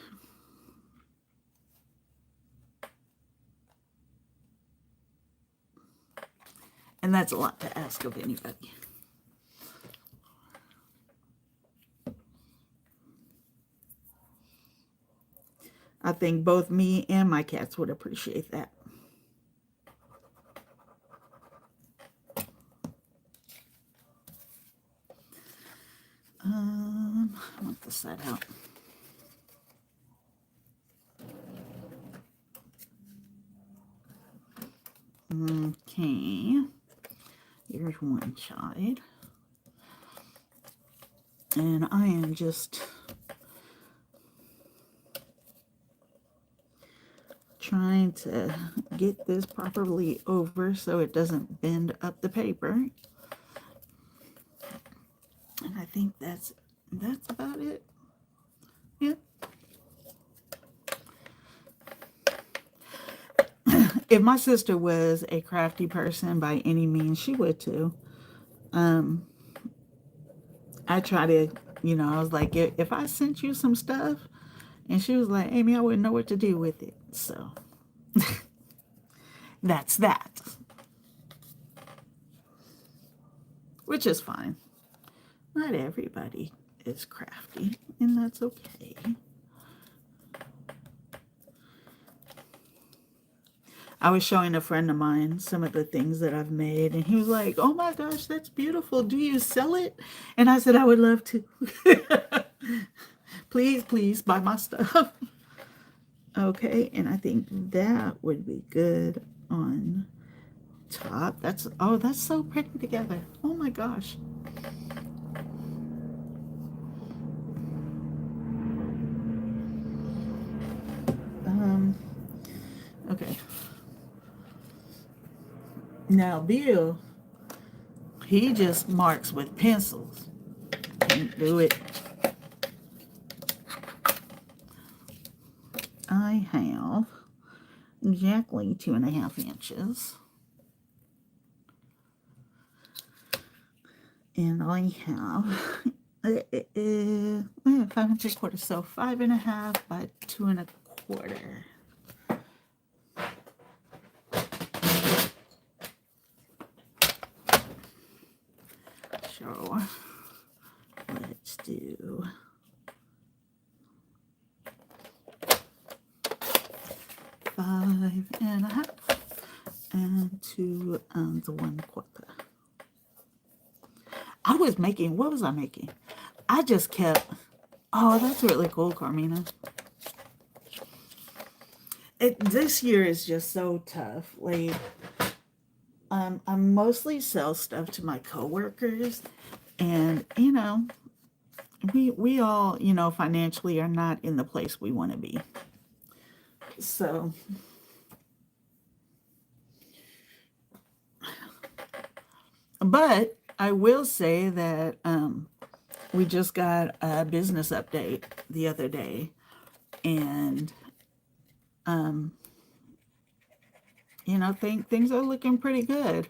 Speaker 1: And that's a lot to ask of anybody. I think both me and my cats would appreciate that. I want this side out. Okay, here's one side. And I am just trying to get this properly over so it doesn't bend up the paper. And I think that's about it. Yep. If my sister was a crafty person by any means, she would too. I try to, I was like, if I sent you some stuff, and she was like, Amy, I wouldn't know what to do with it. So that's that. Which is fine. Not everybody is crafty, and that's okay. I was showing a friend of mine some of the things that I've made, and he was like, oh my gosh, that's beautiful. Do you sell it? And I said, I would love to. Please buy my stuff. Okay, and I think that would be good on top. That's so pretty together. Oh my gosh. Okay. Now Bill, he just marks with pencils. Can't do it. I have exactly 2.5 inches. And I have 5 3/4, so 5.5 by 2 1/4. So let's do 5.5 and 2 and 1/4. I was making, what was I making? I just kept, oh, that's really cool, Carmina. This year is just so tough. Like, I mostly sell stuff to my coworkers, and we all, financially are not in the place we want to be. So, but I will say that we just got a business update the other day, and things are looking pretty good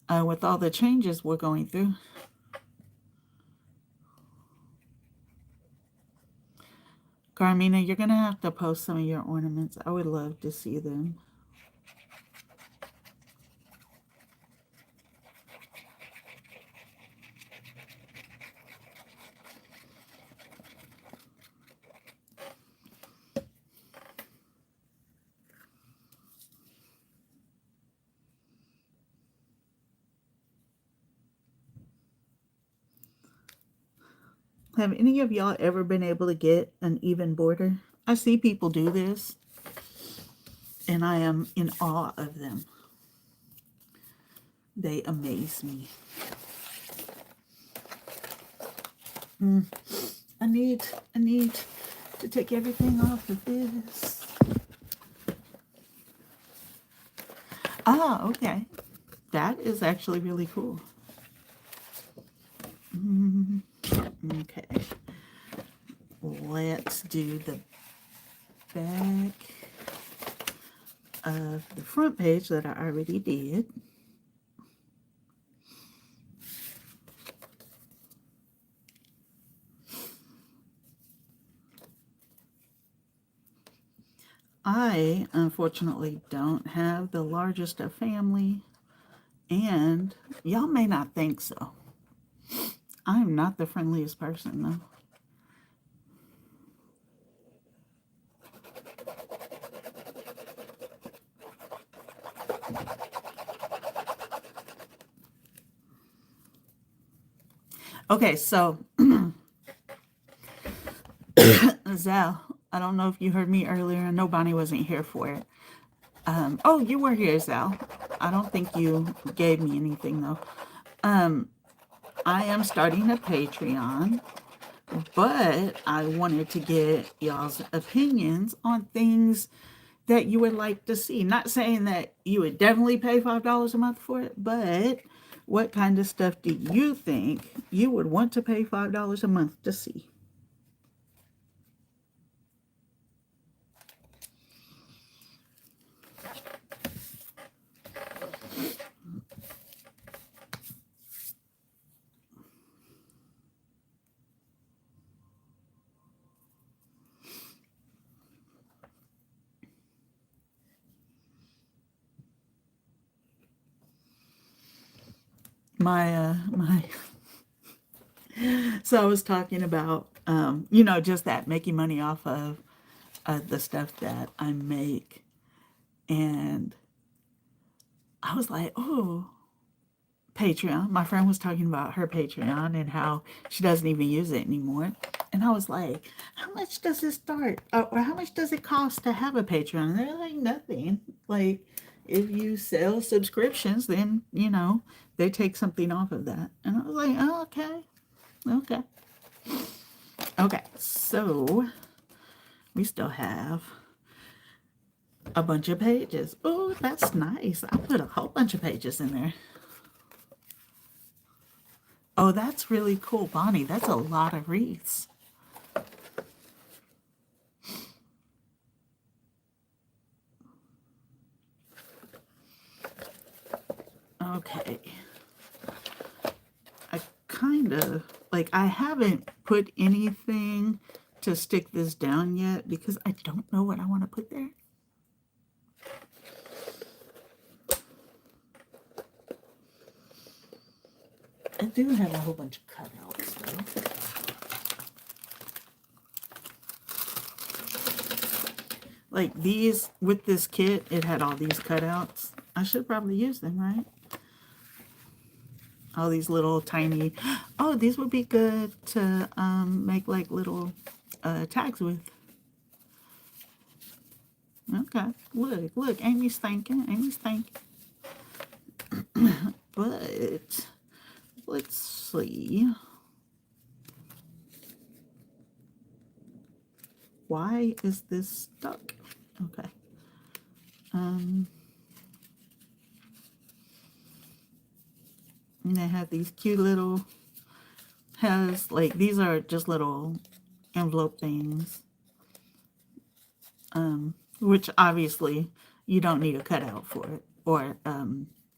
Speaker 1: with all the changes we're going through. Carmina, you're gonna have to post some of your ornaments. I would love to see them. Have any of y'all ever been able to get an even border? I see people do this, and I am in awe of them. They amaze me. I need to take everything off of this. Ah, okay. That is actually really cool. Okay. Let's do the back of the front page that I already did. I, unfortunately, don't have the largest of family, and y'all may not think so. I'm not the friendliest person, though. Okay, so Zal, I don't know if you heard me earlier. I know Bonnie wasn't here for it. Oh, you were here, Zal. I don't think you gave me anything, though. I am starting a Patreon, but I wanted to get y'all's opinions on things that you would like to see. Not saying that you would definitely pay $5 a month for it, but what kind of stuff do you think you would want to pay $5 a month to see? My so I was talking about just that, making money off of the stuff that I make, and I was like, oh, Patreon. My friend was talking about her Patreon and how she doesn't even use it anymore. And I was like, how much does it start? Or how much does it cost to have a Patreon? And they're like, nothing. Like, if you sell subscriptions, then, they take something off of that. And I was like, oh, okay. Okay. Okay. So we still have a bunch of pages. Oh, that's nice. I put a whole bunch of pages in there. Oh, that's really cool, Bonnie. That's a lot of wreaths. Okay. like, I haven't put anything to stick this down yet because I don't know what I want to put there. I do have a whole bunch of cutouts though. Like these, with this kit, it had all these cutouts. I should probably use them, right? All these little tiny, oh, these would be good to make like little tags with. Okay, look, Amy's thinking, but let's see. Why is this stuck? Okay. And they have these cute little, these are just little envelope things. Which obviously you don't need a cutout for it or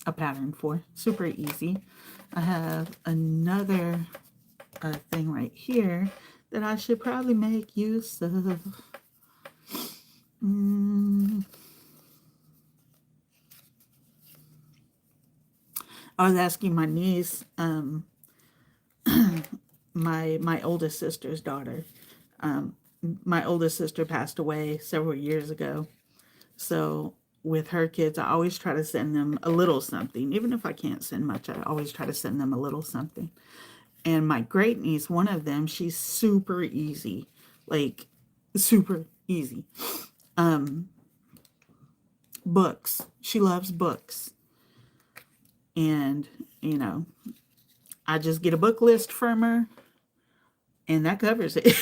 Speaker 1: a pattern for. Super easy. I have another thing right here that I should probably make use of. I was asking my niece, my oldest sister's daughter. My oldest sister passed away several years ago. So with her kids, I always try to send them a little something. Even if I can't send much, I always try to send them a little something. And my great niece, one of them, she's super easy. Like, super easy. Books. She loves books. And, you know, I just get a book list from her, and that covers it.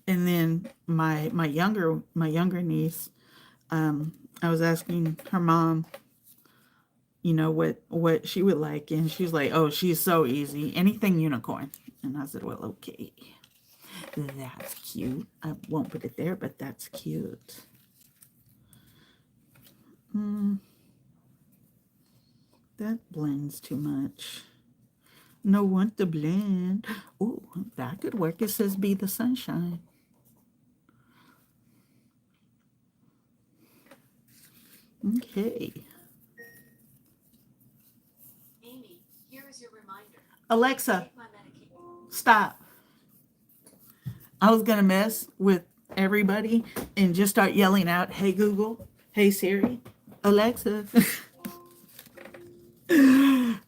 Speaker 1: And then my younger niece, I was asking her mom, you know, what she would like, and she's like, oh, she's so easy, anything unicorn. And I said, well, okay, that's cute. I won't put it there, but that's cute. That blends too much. No want to blend. Oh, that could work. It says be the sunshine. Okay.
Speaker 2: Amy, here is your reminder.
Speaker 1: Alexa, stop. I was going to mess with everybody and just start yelling out, hey Google, hey Siri, Alexa.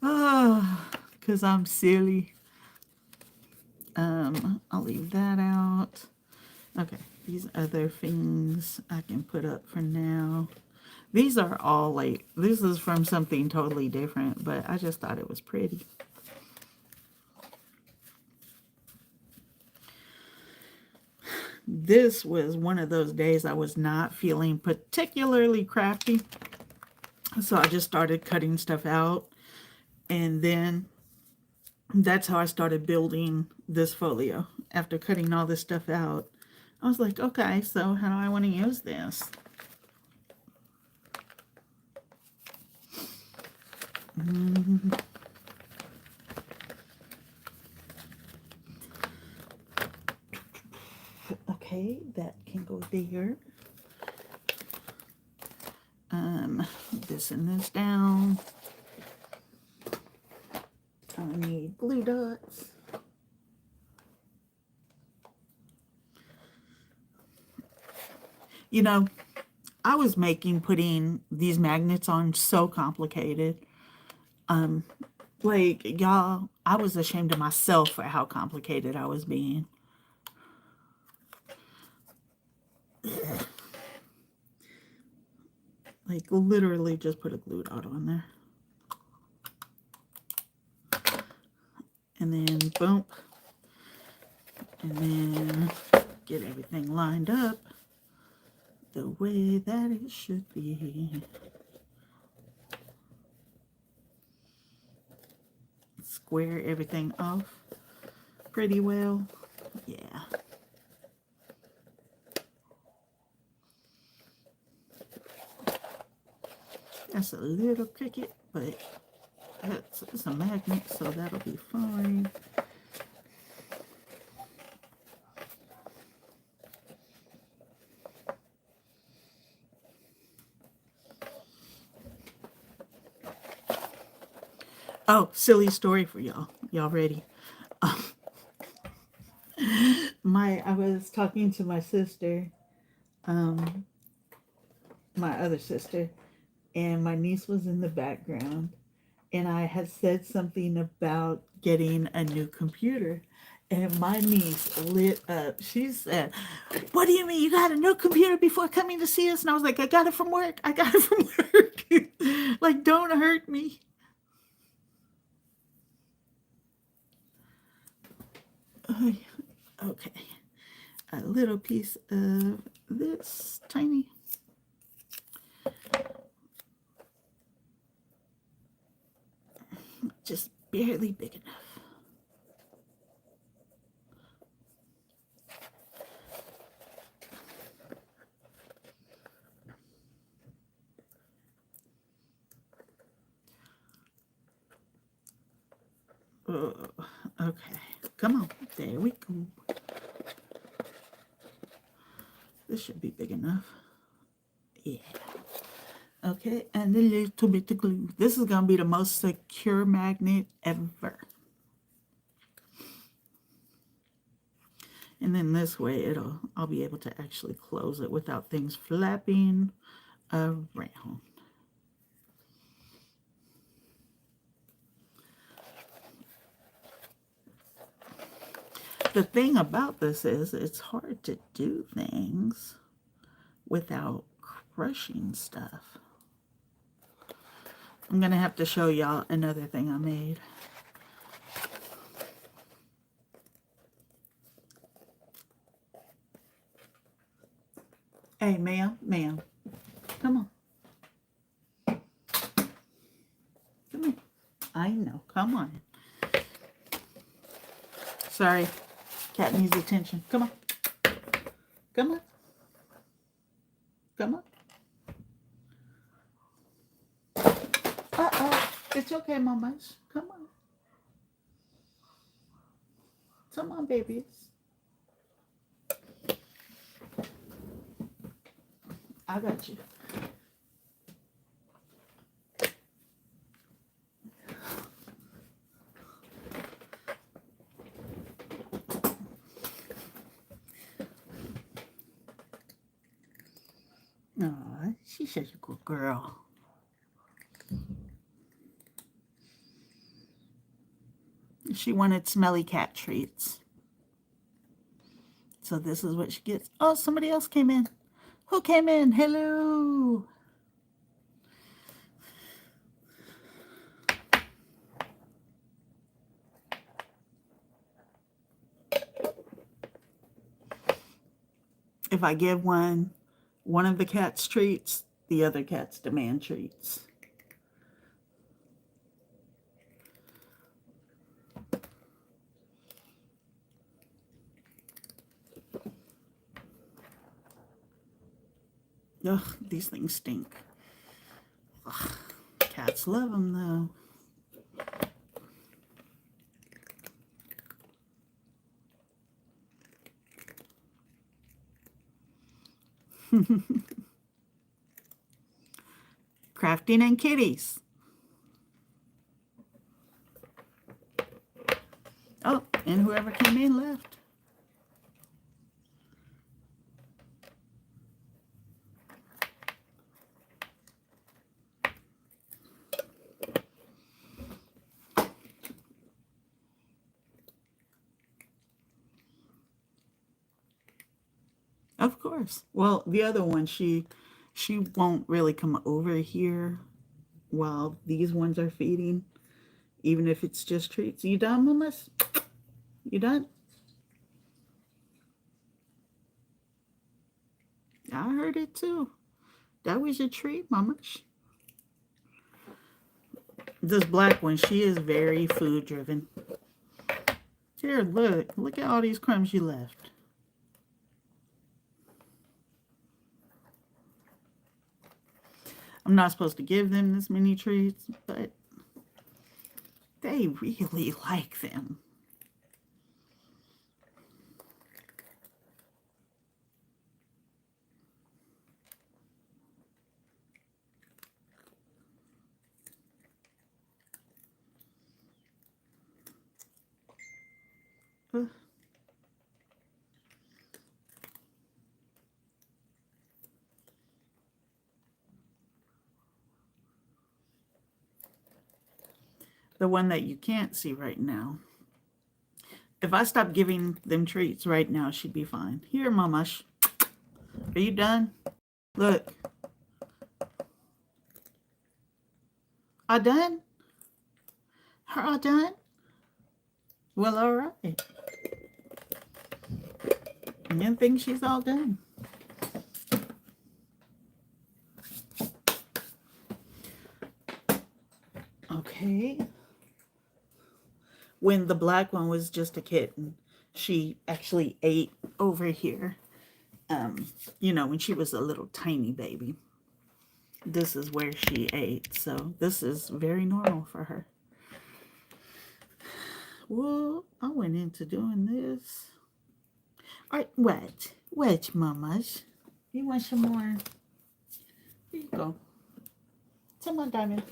Speaker 1: Oh, because I'm silly. I'll leave that out. Okay, these other things I can put up for now. These are all like, this is from something totally different, but I just thought it was pretty. This was one of those days I was not feeling particularly crafty. So I just started cutting stuff out. And then that's how I started building this folio. After cutting all this stuff out, I was like, okay, so how do I want to use this? Okay, that can go there. This and this down. I need glue dots. You know, I was putting these magnets on so complicated. Like, y'all, I was ashamed of myself for how complicated I was being. Like, literally just put a glue dot on there. And then boom. And then get everything lined up the way that it should be. Square everything off pretty well. Yeah. That's a little cricket, but it's a magnet, so that'll be fine. Oh, silly story for y'all. Y'all ready? I was talking to my sister, my other sister, and my niece was in the background, and I had said something about getting a new computer, and my niece lit up. She said, "What do you mean you got a new computer before coming to see us?" And I was like, "I got it from work. I got it from work." Like, don't hurt me. Okay, a little piece of this tiny. Just barely big enough. Oh, okay, come on, there we go. This should be big enough. Yeah. Okay, and a little bit of glue. This is gonna be the most secure magnet ever. And then this way I'll be able to actually close it without things flapping around. The thing about this is it's hard to do things without crushing stuff. I'm gonna have to show y'all another thing I made. Hey, ma'am, come on. Come here. I know, come on. Sorry, cat needs attention. Come on. Come on. Come on. Uh-oh. It's okay, mamas. Come on. Come on, babies. I got you. Aw, she's such a good girl. She wanted smelly cat treats. So this is what she gets. Oh, somebody else came in. Who came in? Hello. If I give one of the cats treats, the other cats demand treats. Ugh, these things stink. Ugh, cats love them though. Crafting and kitties. Oh, and whoever came in left. Of course. Well, the other one, she won't really come over here while these ones are feeding, even if it's just treats. You done, mamas? You done? I heard it too. That was your treat, mamas. This black one, she is very food driven. Here, look at all these crumbs you left. I'm not supposed to give them this many treats, but they really like them. Ugh. The one that you can't see right now. If I stop giving them treats right now, she'd be fine. Here, Mamash. Are you done? Look. All done? Her all done? Well, all right. I didn't think she's all done. Okay. When the black one was just a kitten, she actually ate over here. You know, when she was a little tiny baby. This is where she ate. So this is very normal for her. Well, I went into doing this. All right, what, mamas? You want some more? Here you go. Come on, Diamond.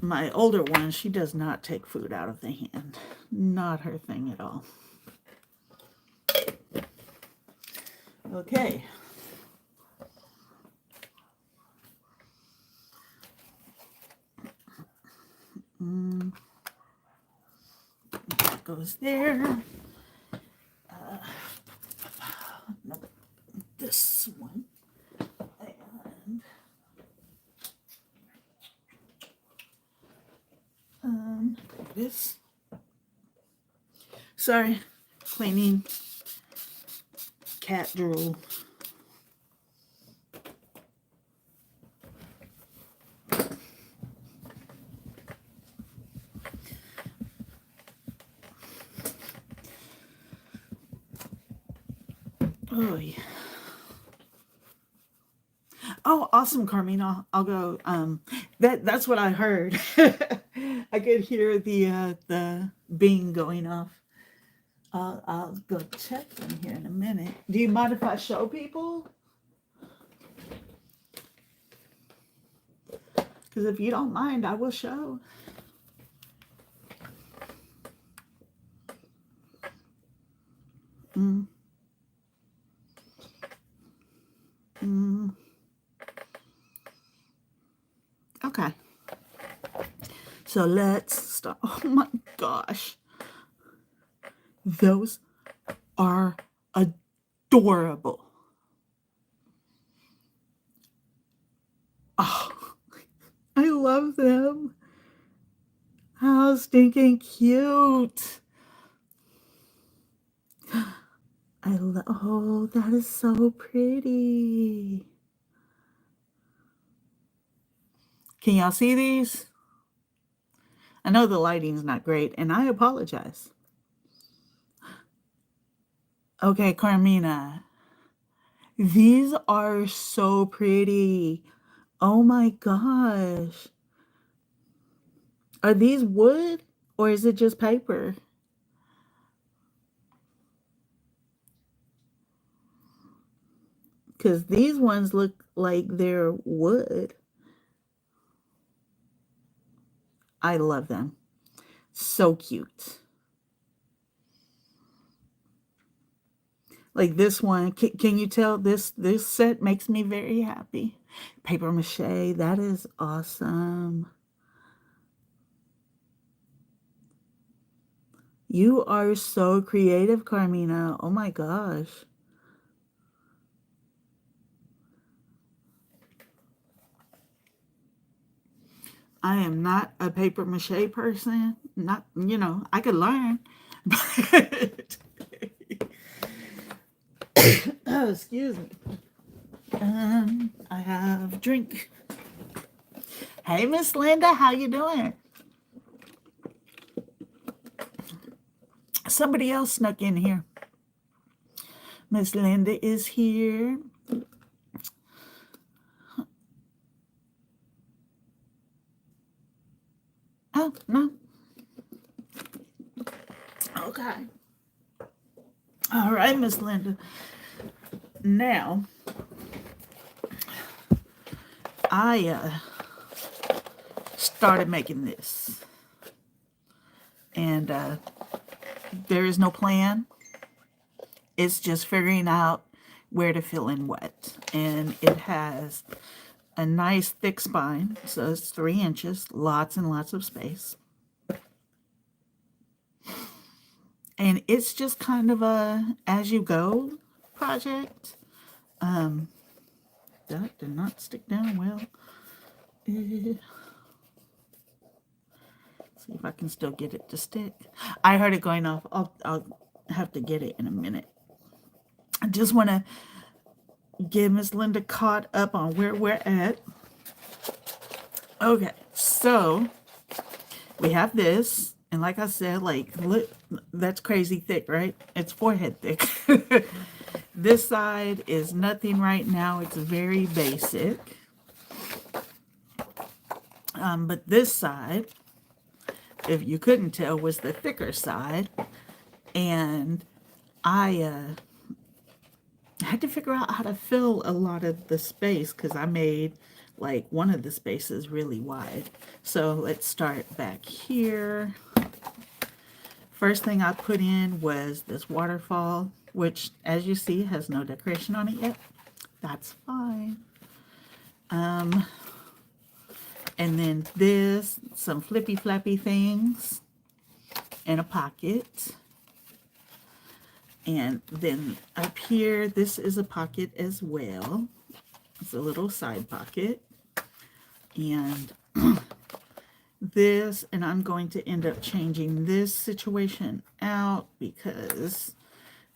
Speaker 1: My older one, she does not take food out of the hand. Not her thing at all. Okay. That goes there. This one. And this. Sorry, cleaning cat drool. Oh yeah. Oh, awesome, Carmina. I'll go. That's what I heard. I could hear the bing going off. I'll go check them here in a minute. Do you mind if I show people? Because if you don't mind, I will show. Okay. So let's start. Oh my gosh. Those are adorable. Oh, I love them. How stinking cute. Oh, that is so pretty. Can y'all see these? I know the lighting's not great, and I apologize. Okay, Carmina. These are so pretty. Oh my gosh. Are these wood or is it just paper? Because these ones look like they're wood. I love them. So cute. Like this one, can you tell this set makes me very happy. Paper mache, that is awesome. You are so creative, Carmina. Oh my gosh. I am not a paper mache person. Not, I could learn. But oh, excuse me. I have drink. Hey, Miss Linda, how you doing? Somebody else snuck in here. Miss Linda is here. Oh, no. Okay. All right, Miss Linda. Now, I started making this, and there is no plan. It's just figuring out where to fill in what. And it has a nice thick spine, so it's 3 inches, lots and lots of space. And it's just kind of a as-you-go project. That did not stick down well. See if I can still get it to stick. I heard it going off. I'll have to get it in a minute. I just want to get Miss Linda caught up on where we're at. Okay, so we have this, and like I said, like, look, that's crazy thick, right? It's forehead thick. This side is nothing right now. It's very basic. But this side, if you couldn't tell, was the thicker side. And I had to figure out how to fill a lot of the space because I made like one of the spaces really wide. So let's start back here. First thing I put in was this waterfall, which, as you see, has no decoration on it yet. That's fine. And then this, some flippy flappy things, and a pocket. And then up here, this is a pocket as well. It's a little side pocket. And this, and I'm going to end up changing this situation out because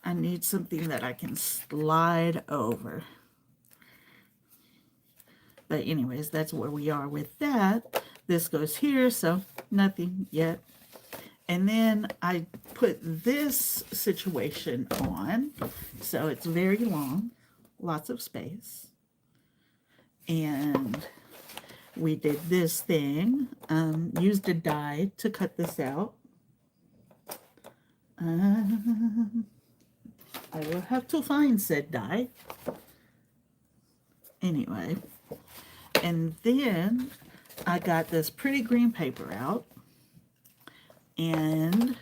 Speaker 1: I need something that I can slide over. But anyways, that's where we are with that. This goes here, so nothing yet. And then I put this situation on, so it's very long, lots of space. And we did this thing, used a die to cut this out. I will have to find said die. Anyway, and then I got this pretty green paper out and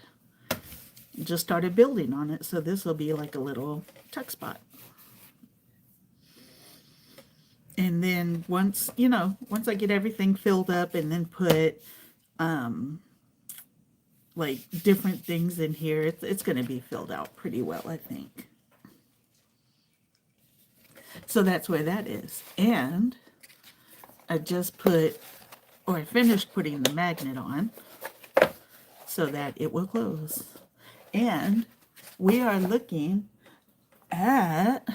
Speaker 1: just started building on it. So this will be like a little tuck spot. And then once I get everything filled up and then put like different things in here, it's going to be filled out pretty well, I think. So that's where that is. And I just I finished putting the magnet on so that it will close. And we are looking at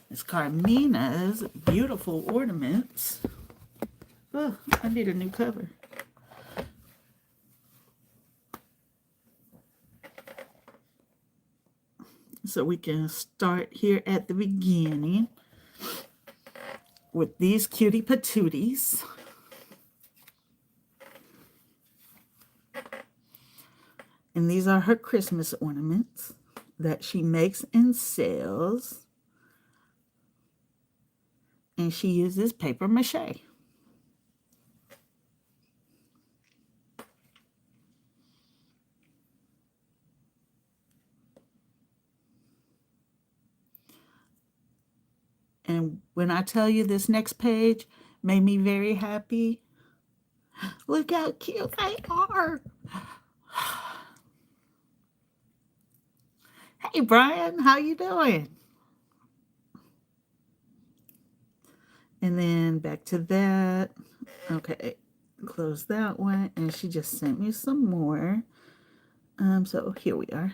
Speaker 1: Miss Carmina's beautiful ornaments. Oh, I need a new cover. So we can start here at the beginning with these cutie patooties. And these are her Christmas ornaments that she makes and sells. And she uses paper mache. And when I tell you this next page made me very happy, look how cute they are. Hey, Brian, how you doing? And then back to that. Okay, close that one. And she just sent me some more. So here we are.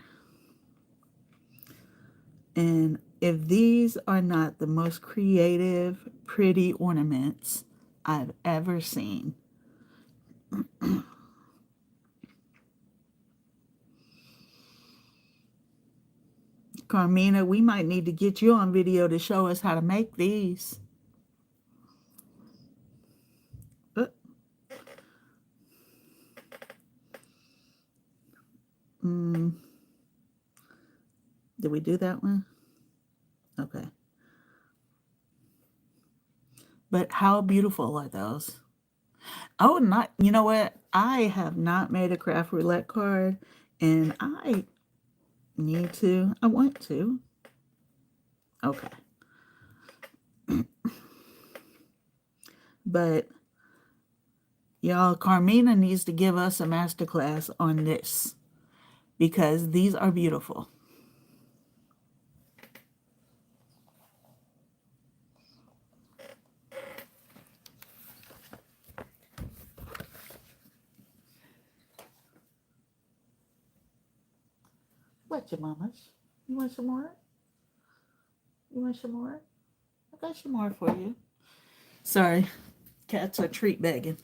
Speaker 1: And if these are not the most creative, pretty ornaments I've ever seen, Carmina, we might need to get you on video to show us how to make these. Uh, mm, did we do that one? Okay. But how beautiful are those? Oh, not, you know what? I have not made a craft roulette card, and I need to. I want to. Okay. But y'all, Carmina needs to give us a masterclass on this because these are beautiful. What, your mamas? You want some more? You want some more? I got some more for you. Sorry, cats are treat begging.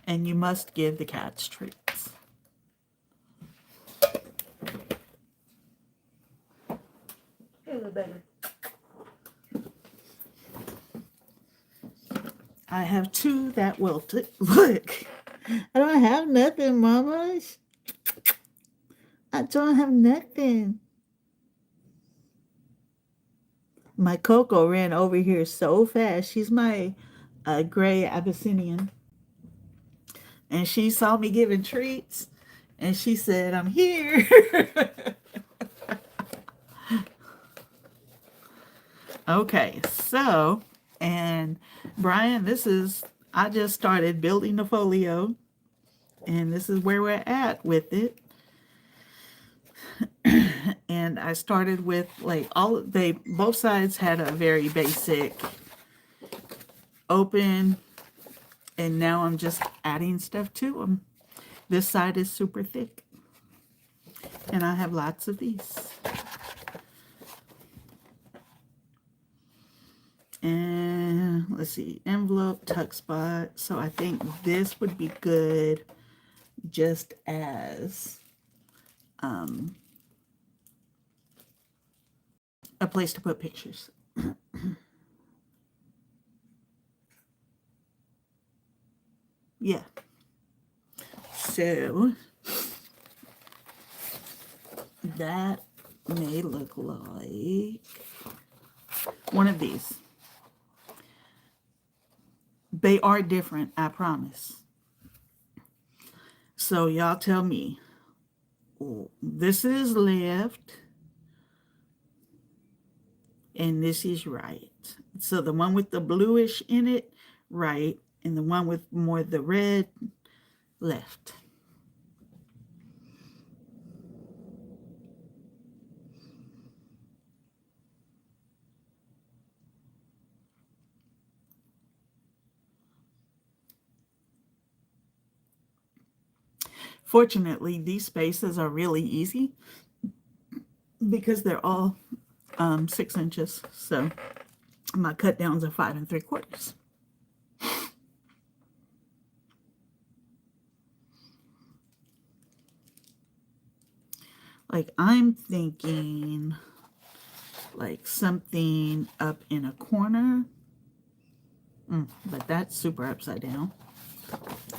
Speaker 1: And you must give the cats treats. Here, little baby. I have two that wilted. Look, I don't have nothing, mamas. I don't have nothing. My Coco ran over here so fast. She's my gray Abyssinian. And she saw me giving treats. And she said, I'm here. Okay, so, and Brian, I just started building the folio. And this is where we're at with it. And I started with like both sides had a very basic open, and now I'm just adding stuff to them. This side is super thick, and I have lots of these. And let's see, envelope, tuck spot. So I think this would be good just as a place to put pictures. Yeah. So that may look like one of these. They are different, I promise. So y'all tell me. This is left. And this is right. So the one with the bluish in it, right. And the one with more the red, left. Fortunately, these spaces are really easy because they're all 6 inches. So my cut downs are 5 3/4. Like I'm thinking like something up in a corner. But that's super upside down.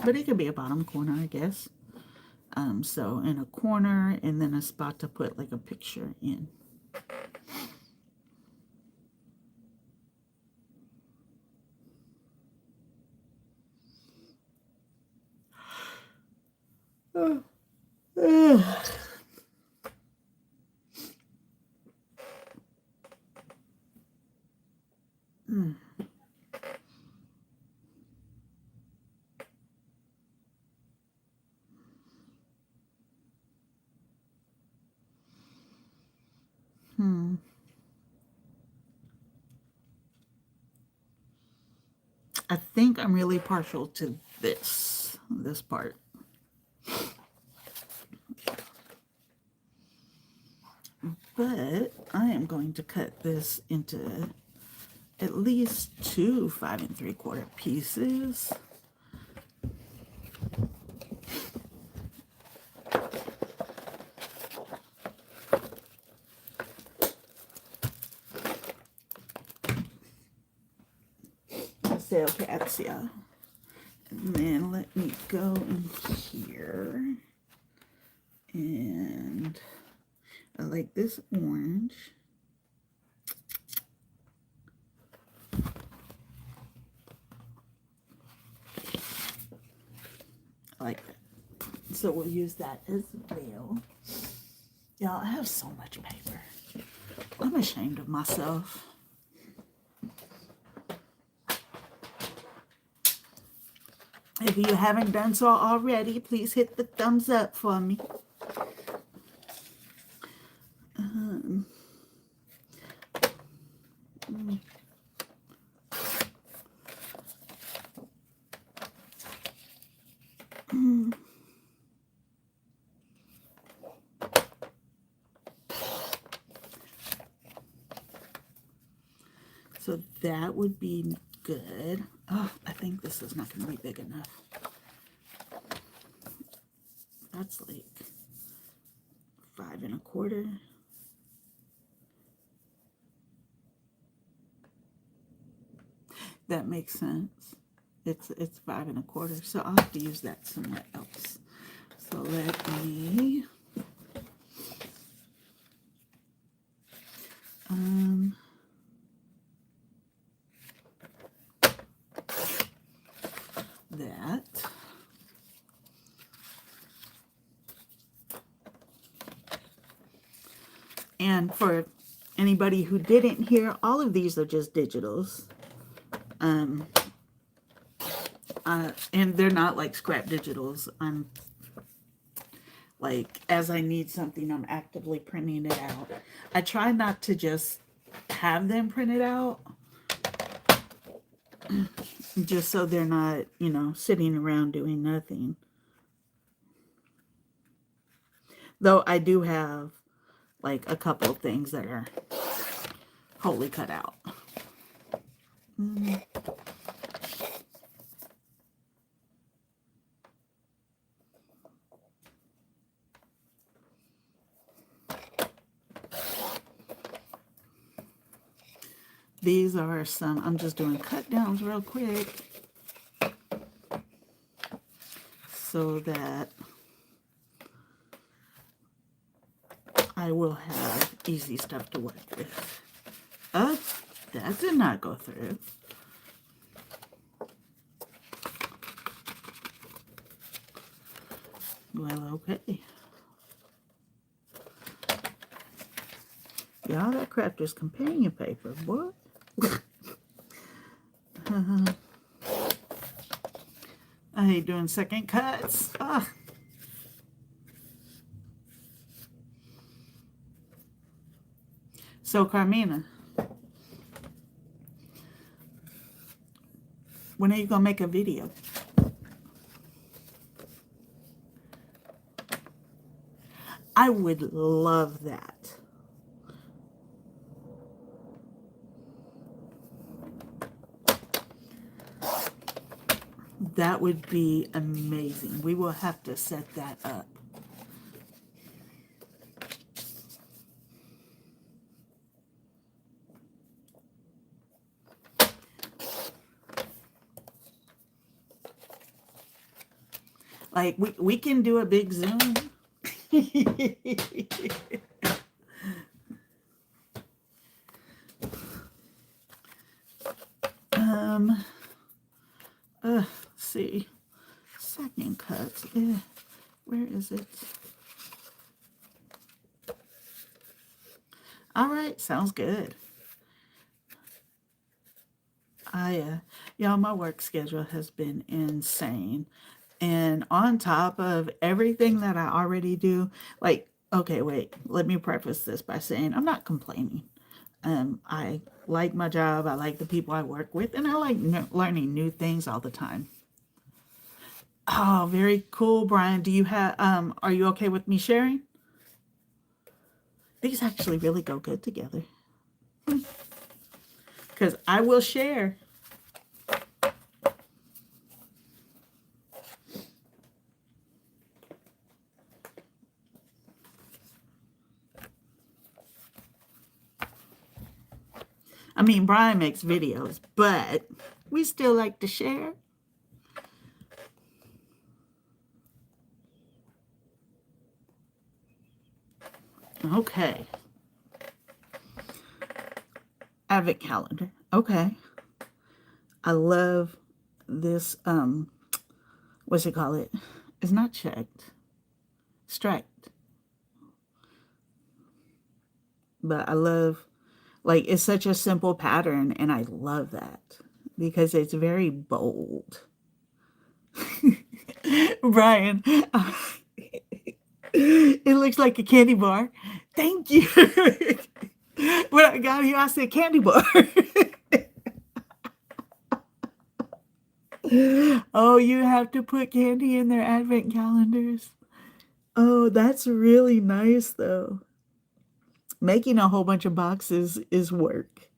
Speaker 1: But it could be a bottom corner, I guess. So in a corner and then a spot to put like a picture in. I think I'm really partial to this part. But I am going to cut this into at least 2 5 3/4 pieces. pastel cats, yeah. And then let me go in here. And I like this orange. I like that. So we'll use that as well. Y'all, I have so much paper. I'm ashamed of myself. If you haven't done so already, please hit the thumbs up for me. So that would be good. Oh, I think this is not going to be big enough. That's like 5 1/4. That makes sense. It's 5 1/4. So I'll have to use that somewhere else. So let me that. And for anybody who didn't hear, all of these are just digitals. And they're not like scrap digitals. I'm like, as I need something, I'm actively printing it out. I try not to just have them printed out, just so they're not, you know, sitting around doing nothing. Though I do have like a couple of things that are wholly cut out. These are some, I'm just doing cut downs real quick so that I will have easy stuff to work with. That did not go through. Well, okay. Y'all, that Crafter's Companion paper, boy. I hate doing second cuts. Ah. So, Carmina, when are you going to make a video? I would love that. That would be amazing. We will have to set that up. Like, we can do a big Zoom. Let's see. Second cuts. Where is it? All right, sounds good. Y'all, my work schedule has been insane. And on top of everything that I already do, like, okay, wait, let me preface this by saying I'm not complaining. I like my job, I like the people I work with, and I like learning new things all the time. Oh, very cool, Brian. Do you have, are you okay with me sharing? These actually really go good together. Because I will share. I mean, Brian makes videos, but We still like to share. Okay. Advent calendar. Okay. I love this what's it call it? It's not checked. Striped. But I love like it's such a simple pattern and I love that because it's very bold. Brian, it looks like a candy bar. Thank you. When I got here, I said candy bar. Oh, you have to put candy in their advent calendars. Oh, that's really nice, though. Making a whole bunch of boxes is work.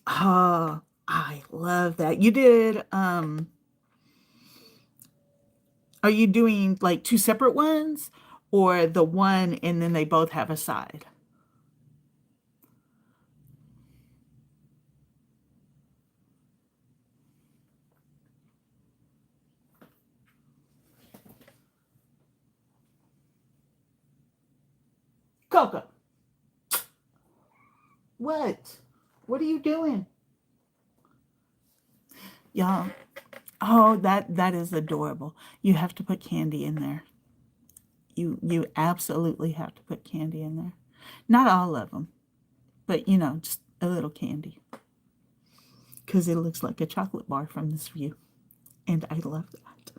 Speaker 1: Oh, I love that. You did, are you doing like two separate ones or the one and then they both have a side? Coco, what? What are you doing? Y'all, oh, that is adorable. You have to put candy in there. You absolutely have to put candy in there. Not all of them, but you know, just a little candy. Because it looks like a chocolate bar from this view. And I love that.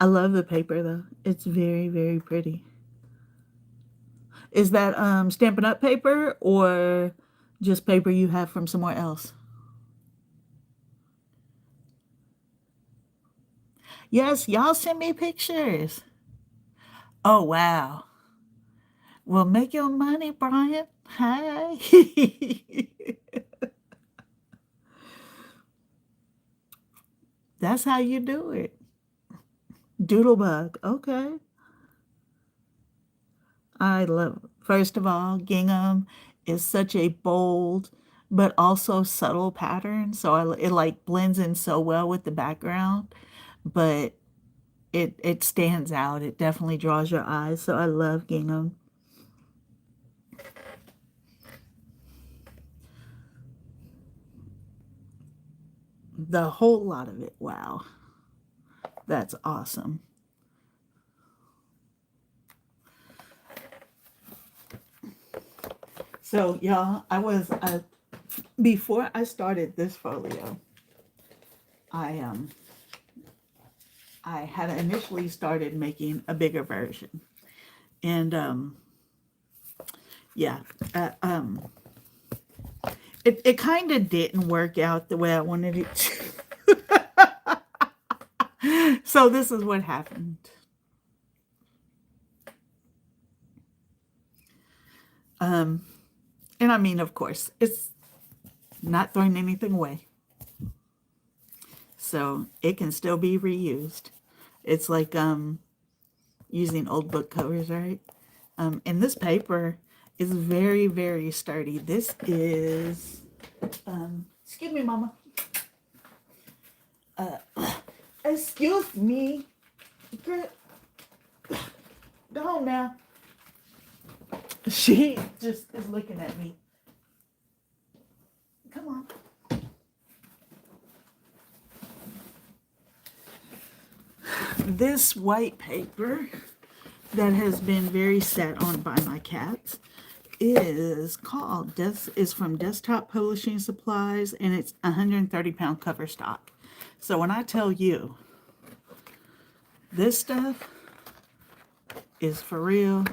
Speaker 1: I love the paper though. It's very, very pretty. Is that Stampin' Up paper or just paper you have from somewhere else? Yes, y'all send me pictures. Oh wow. Well, make your money, Brian. Hi. That's how you do it. Doodlebug. Okay. I love it. First of all, gingham is such a bold but also subtle pattern. So it like blends in so well with the background, but it stands out. It definitely draws your eyes. So I love gingham. The whole lot of it. Wow. That's awesome. So y'all, before I started this folio, I I had initially started making a bigger version. And yeah, uh, um it kind of didn't work out the way I wanted it to. So this is what happened. And I mean, of course, it's not throwing anything away. So it can still be reused. It's like using old book covers, right? And this paper is very, very sturdy. This is, excuse me, Mama. Excuse me. Girl, go home now. She just is looking at me. Come on. This white paper that has been very sat on by my cats is from Desktop Publishing Supplies, and it's 130-pound cover stock. So when I tell you this stuff is for real,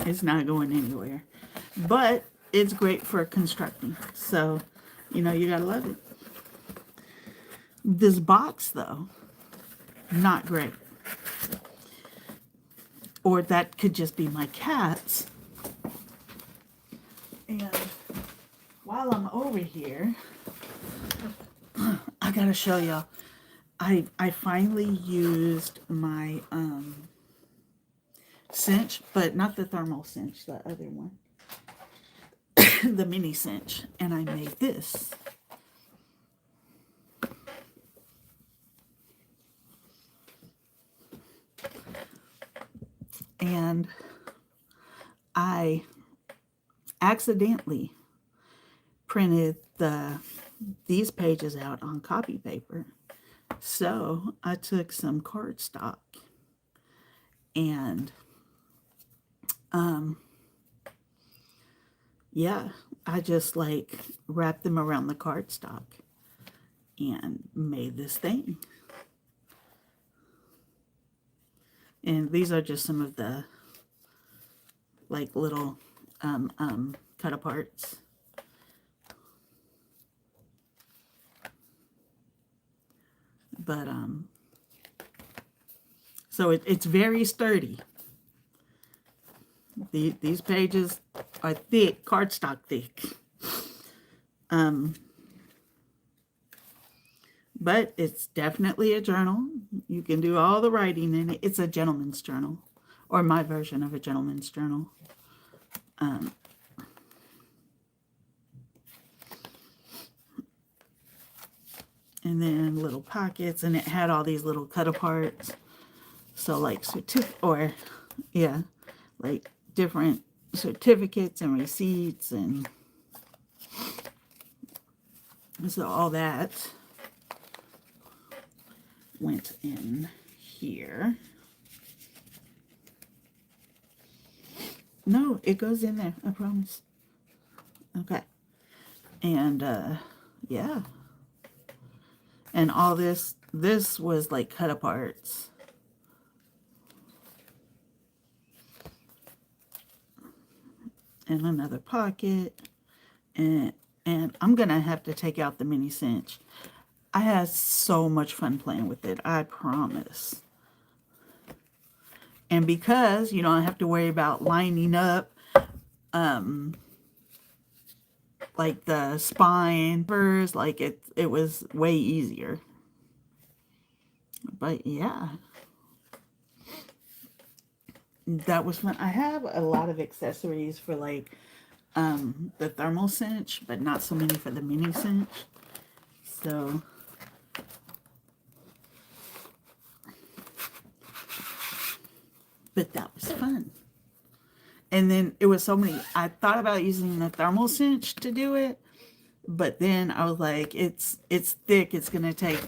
Speaker 1: it's not going anywhere. But it's great for constructing. So, you know, you gotta love it. This box, though, not great. Or that could just be my cats. And while I'm over here, I gotta show y'all. I finally used my cinch, but not the thermal cinch, the other one. The mini cinch. And I made this. And I accidentally printed these pages out on copy paper. So I took some cardstock and yeah, I just like wrapped them around the cardstock and made this thing. And these are just some of the like little cut aparts. But so it's very sturdy. These pages are thick, cardstock thick. But it's definitely a journal. You can do all the writing in it. It's a gentleman's journal, or my version of a gentleman's journal. And then little pockets, and it had all these little cut aparts. So like like different certificates and receipts, and so all that went in here. No, it goes in there, I promise. Okay. And yeah. And all this was like cut aparts. And another pocket. And I'm gonna have to take out the mini cinch. I had so much fun playing with it, I promise. And because you don't have to worry about lining up like the spine first, like it was way easier. But yeah, that was fun. I have a lot of accessories for like the thermal cinch, but not so many for the mini cinch. So but that was fun. And then it was so many, I thought about using the thermal cinch to do it, but then I was like, it's thick, it's gonna take,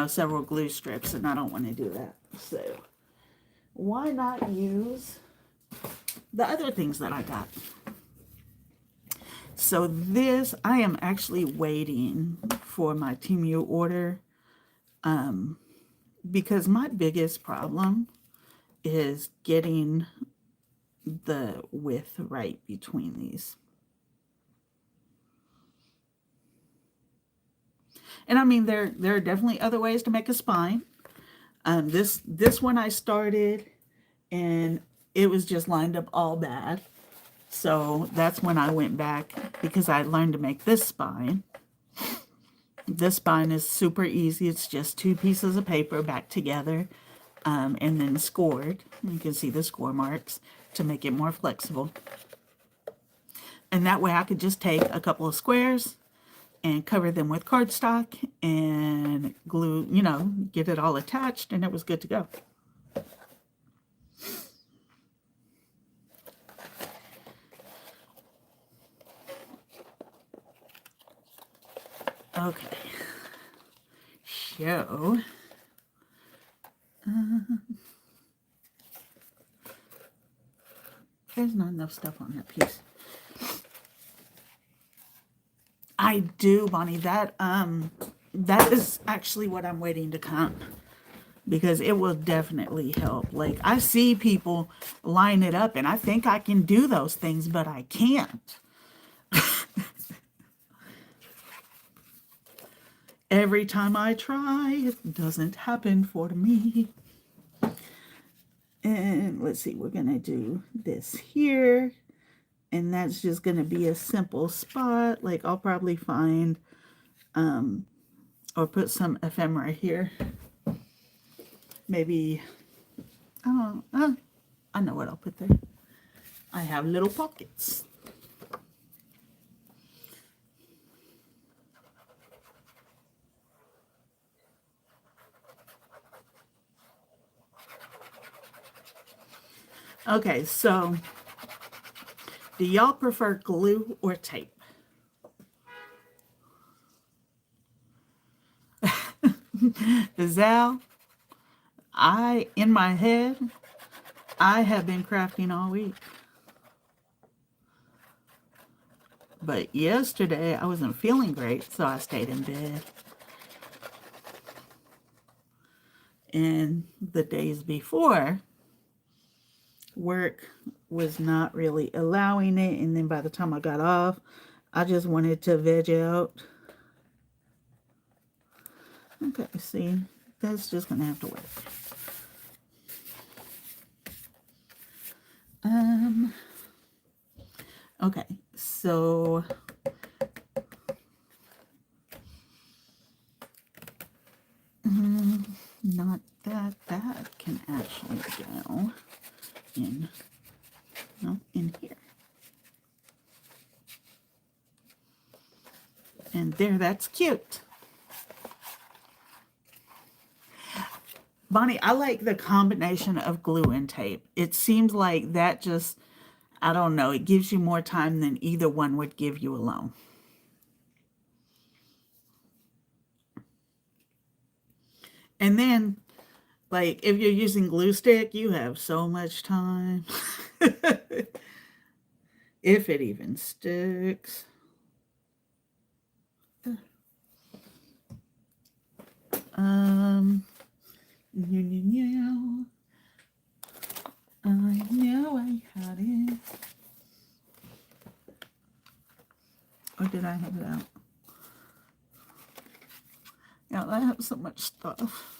Speaker 1: several glue strips, and I don't want to do that. So why not use the other things that I got? So this, I am actually waiting for my Temu order, because my biggest problem is getting the width right between these. And I mean, there are definitely other ways to make a spine. This one I started and it was just lined up all bad. So that's when I went back, because I learned to make this spine. This spine is super easy. It's just 2 pieces of paper back together, and then scored. You can see the score marks to make it more flexible. And that way I could just take a couple of squares and cover them with cardstock and glue, get it all attached, and it was good to go. Okay. So, there's not enough stuff on that piece. I do, Bonnie. That is actually what I'm waiting to come, because it will definitely help. Like, I see people line it up, and I think I can do those things, but I can't. Every time I try, it doesn't happen for me. And let's see, we're gonna do this here. And that's just going to be a simple spot. Like, I'll probably find, or put some ephemera here. Maybe, I don't know. I know what I'll put there. I have little pockets. Okay, so do y'all prefer glue or tape? Zal, in my head, I have been crafting all week. But yesterday, I wasn't feeling great, so I stayed in bed. And the days before, work was not really allowing it. And then by the time I got off, I just wanted to veg out. Okay, see, that's just going to have to work. Okay, so not that can actually go in, no, in here. And there, that's cute. Bonnie, I like the combination of glue and tape. It seems like that just, I don't know, it gives you more time than either one would give you alone. And then, like, if you're using glue stick, you have so much time. If it even sticks. I know I had it. Or did I have it out? Yeah, I have so much stuff.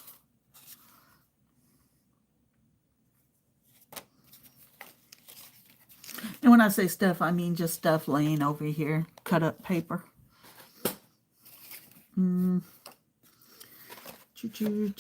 Speaker 1: And when I say stuff, I mean just stuff laying over here. Cut up paper. Choo-choo.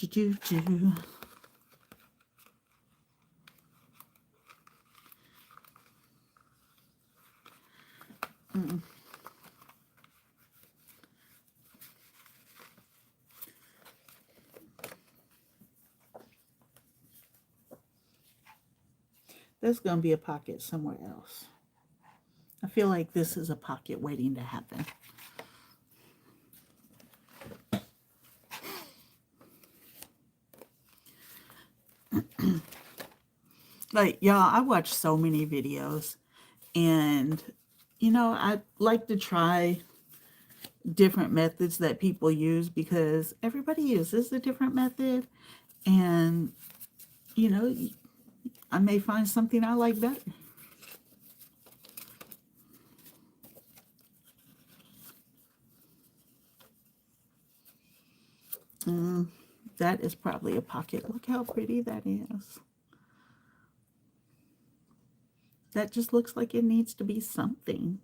Speaker 1: There's going to be a pocket somewhere else. I feel like this is a pocket waiting to happen. Like, y'all, I watch so many videos, and, you know, I like to try different methods that people use because everybody uses a different method, and, you know, I may find something I like better. That is probably a pocket. Look how pretty that is. That just looks like it needs to be something.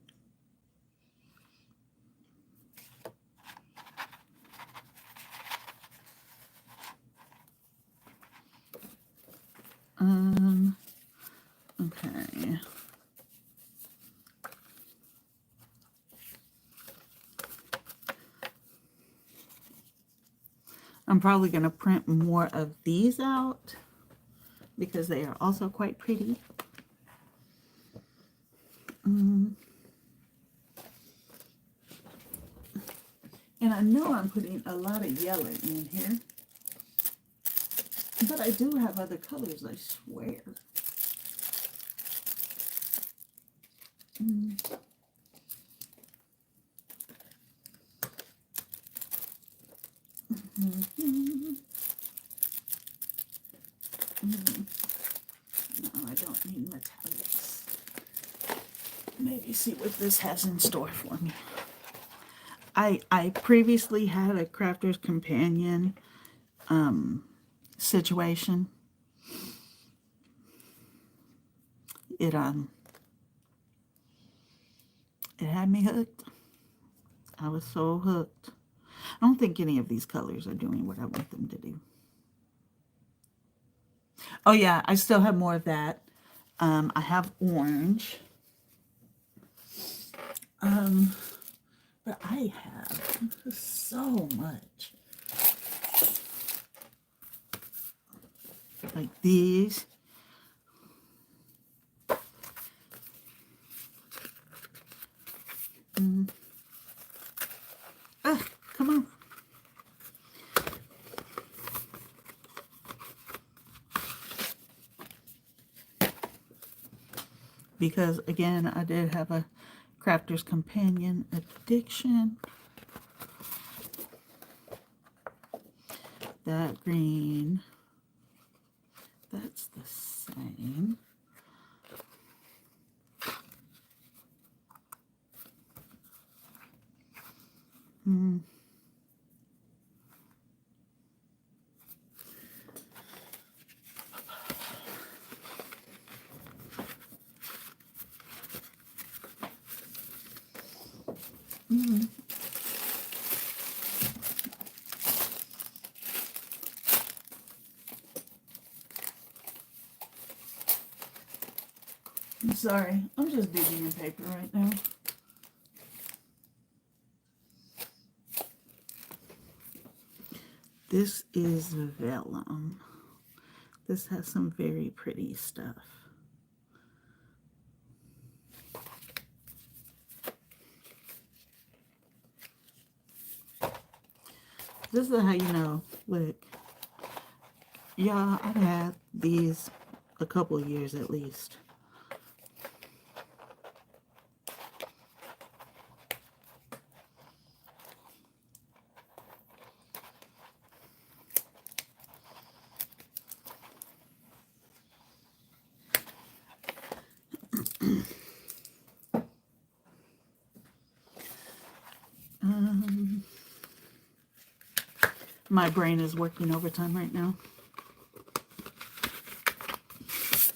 Speaker 1: Okay. I'm probably going to print more of these out because they are also quite pretty. And I know I'm putting a lot of yellow in here. But I do have other colors, I swear. No, I don't need metallics. Maybe see what this has in store for me. I previously had a Crafter's Companion situation. It had me hooked. I was so hooked. I don't think any of these colors are doing what I want them to do. Oh yeah, I still have more of that. I have orange. But I have so much. Like these. Come on. Because again, I did have a Crafter's Companion addiction. That green, that's the same. I'm sorry, I'm just digging in paper right now. This is vellum. This has some very pretty stuff. This is how you know, look. Yeah, I've had these a couple of years at least. My brain is working overtime right now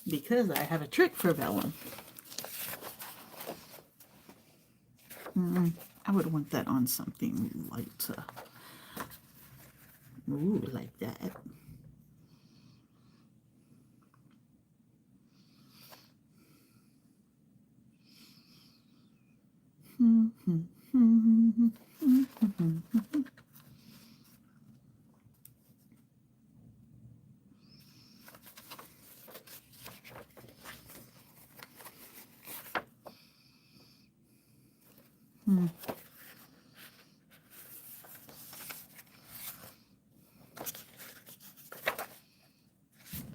Speaker 1: because I have a trick for vellum. I would want that on something light. Ooh, like that.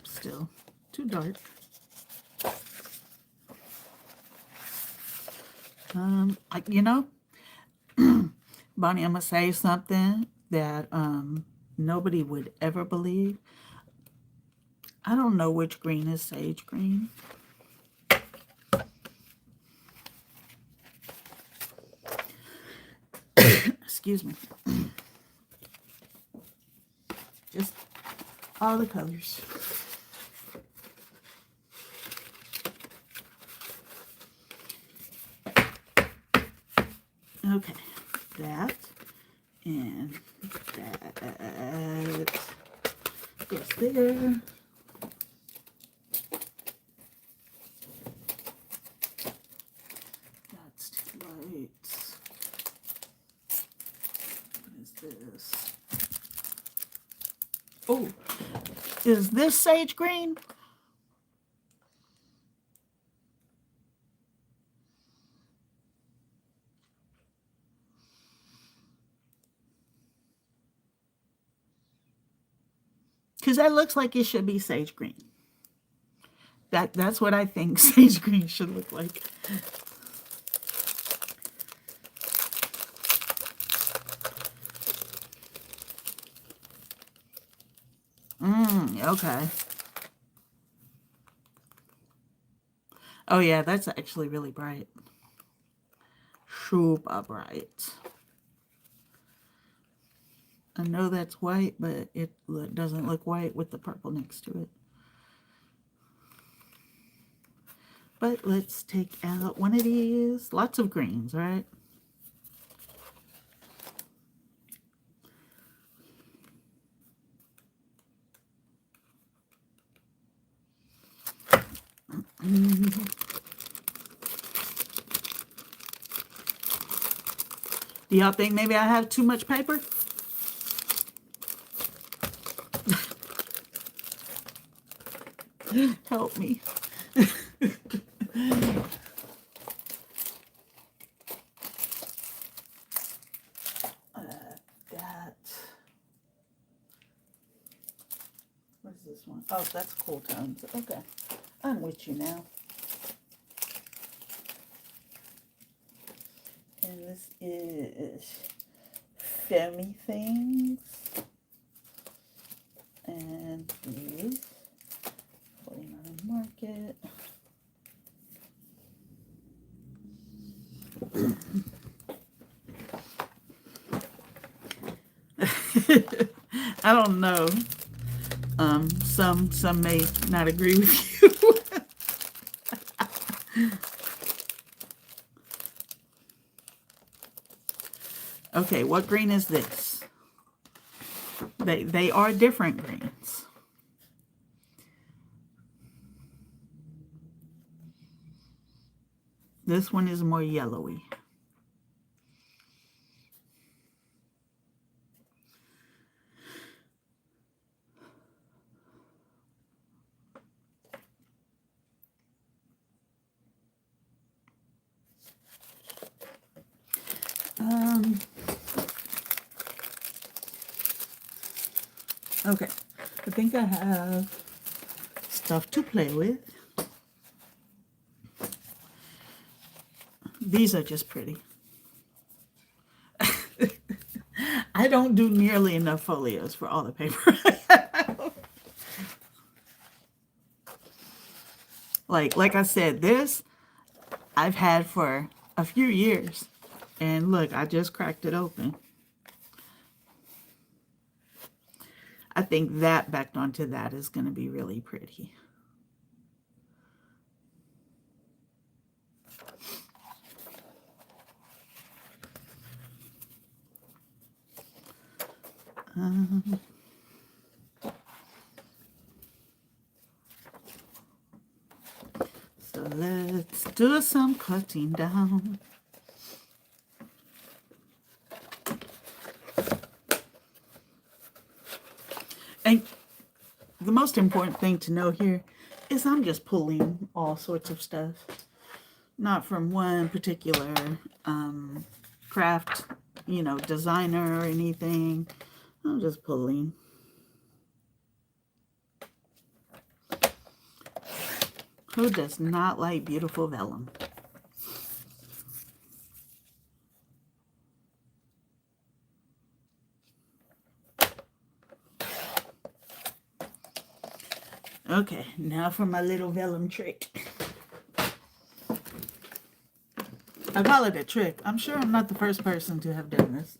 Speaker 1: Still too dark. You know, Bonnie, I'm gonna say something that nobody would ever believe. I don't know which green is sage green. Excuse me. Just all the colors. Okay, that and that goes there. That's too light. What is this? Oh, is this sage green? Because that looks like it should be sage green. That's what I think sage green should look like. Okay. Oh yeah, that's actually really bright. Super bright. I know that's white, but it doesn't look white with the purple next to it. But let's take out one of these. Lots of greens, right? Y'all think maybe I have too much paper? Help me. That. Where's this one? Oh, that's Cool Tones. Okay. I'm with you now. And this is Femi Things. And these 49 Market. I don't know. Some may not agree with you. Okay, what green is this? They are different greens. This one is more yellowy. Okay, I think I have stuff to play with. These are just pretty. I don't do nearly enough folios for all the paper I have. Like I said, this I've had for a few years. And look, I just cracked it open. I think that backed onto that is going to be really pretty. So let's do some cutting down. And the most important thing to know here is I'm just pulling all sorts of stuff. Not from one particular craft, designer or anything. I'm just pulling. Who does not like beautiful vellum? Okay, now for my little vellum trick. I call it a trick. I'm sure I'm not the first person to have done this.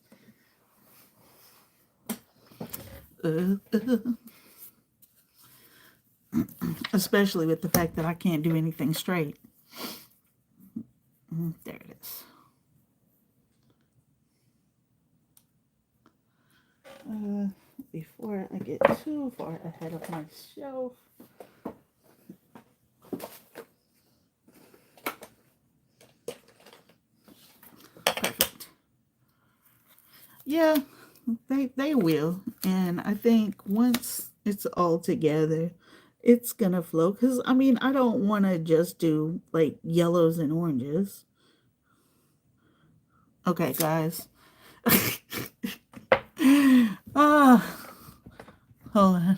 Speaker 1: Especially with the fact that I can't do anything straight. There it is. Before I get too far ahead of my shelf. Perfect. Yeah, they will. And I think once it's all together, it's gonna flow. Because, I mean, I don't want to just do, like, yellows and oranges. Okay, guys. Hold on.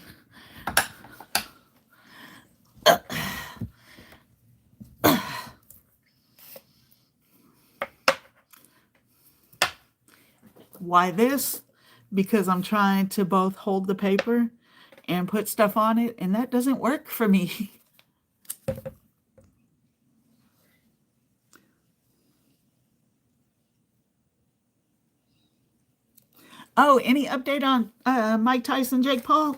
Speaker 1: Why this? Because I'm trying to both hold the paper and put stuff on it, and that doesn't work for me. Oh, any update on Mike Tyson, Jake Paul?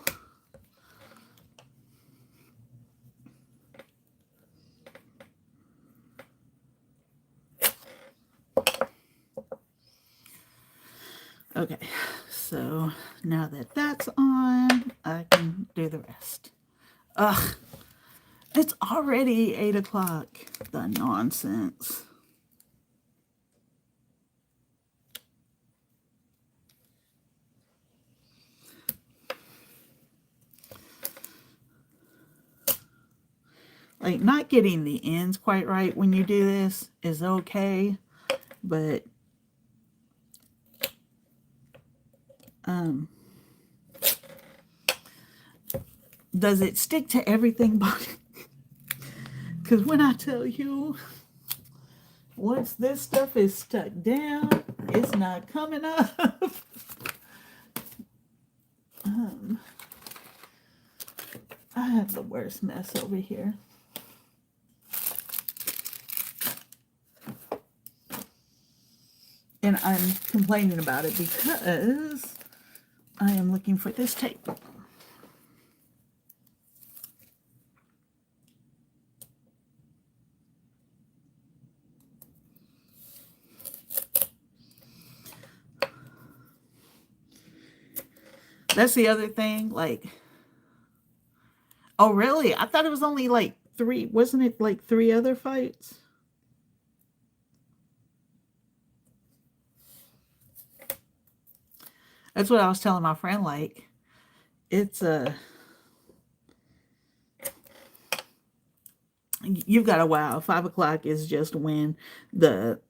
Speaker 1: Okay, so now that that's on, I can do the rest. Ugh, it's already 8 o'clock. The nonsense. Like, not getting the ends quite right when you do this is okay, but does it stick to everything? Because when I tell you, once this stuff is stuck down, it's not coming up. I have the worst mess over here. And I'm complaining about it because I am looking for this tape. That's the other thing, like, oh really? I thought it was only like 3, wasn't it like 3 other fights? That's what I was telling my friend, like, it's you've got a while. 5 o'clock is just when the,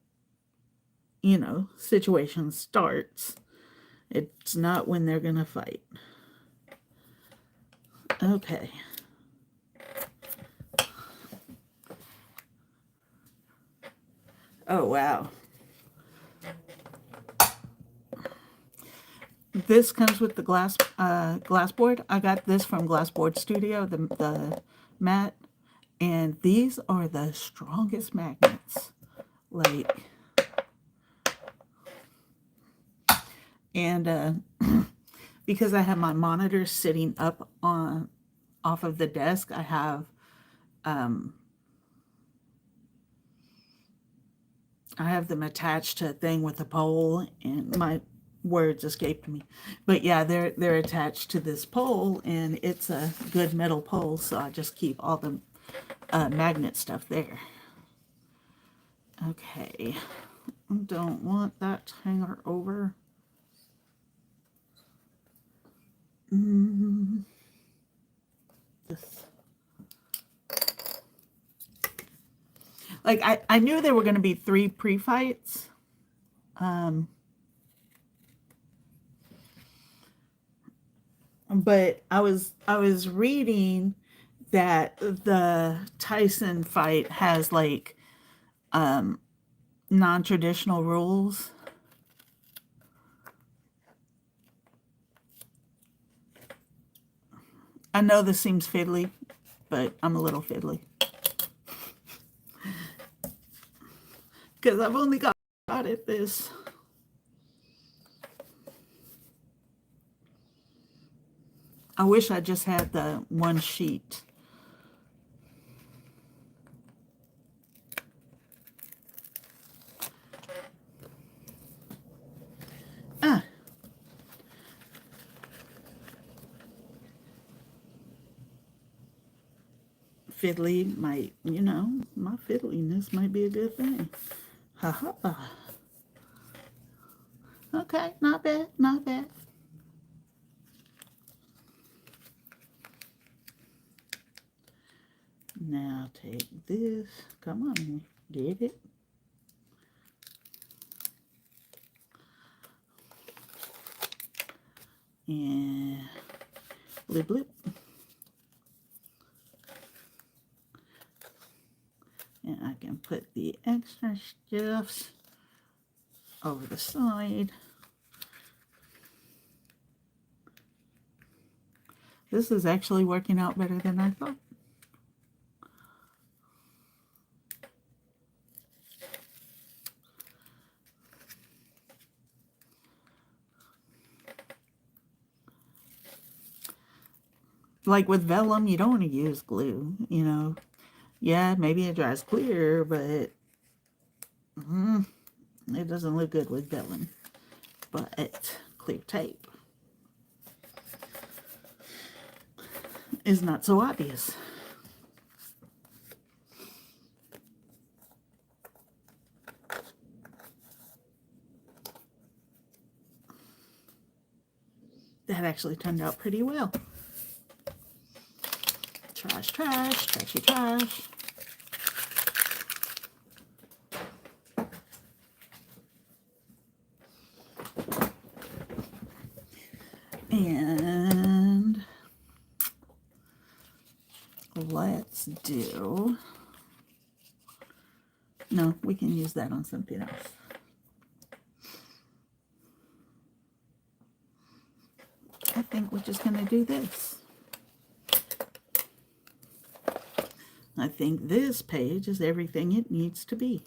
Speaker 1: situation starts. It's not when they're gonna fight. Okay. Oh wow. This comes with the glass board. I got this from Glassboard Studio, the mat, and these are the strongest magnets. Like, and because I have my monitor sitting up off of the desk, I have them attached to a thing with a pole, and my words escaped me. But yeah, they're attached to this pole, and it's a good metal pole, so I just keep all the magnet stuff there. Okay, don't want that to hang her over. This. Like, I knew there were going to be 3 pre-fights. But I was reading that the Tyson fight has like non-traditional rules. I know this seems fiddly, but I'm a little fiddly. Because I've only got it this. I wish I just had the one sheet. Fiddly might, my fiddliness might be a good thing. Ha ha. Okay, not bad, not bad. Now take this. Come on, get it. And blip blip. And I can put the extra stuffs over the side. This is actually working out better than I thought. Like with vellum, you don't want to use glue, Yeah, maybe it dries clear, but it doesn't look good with vellum. But clear tape is not so obvious. That actually turned out pretty well. Trash, trash, trashy trash. And let's do, no, we can use that on something else. I think we're just going to do this. I think this page is everything it needs to be.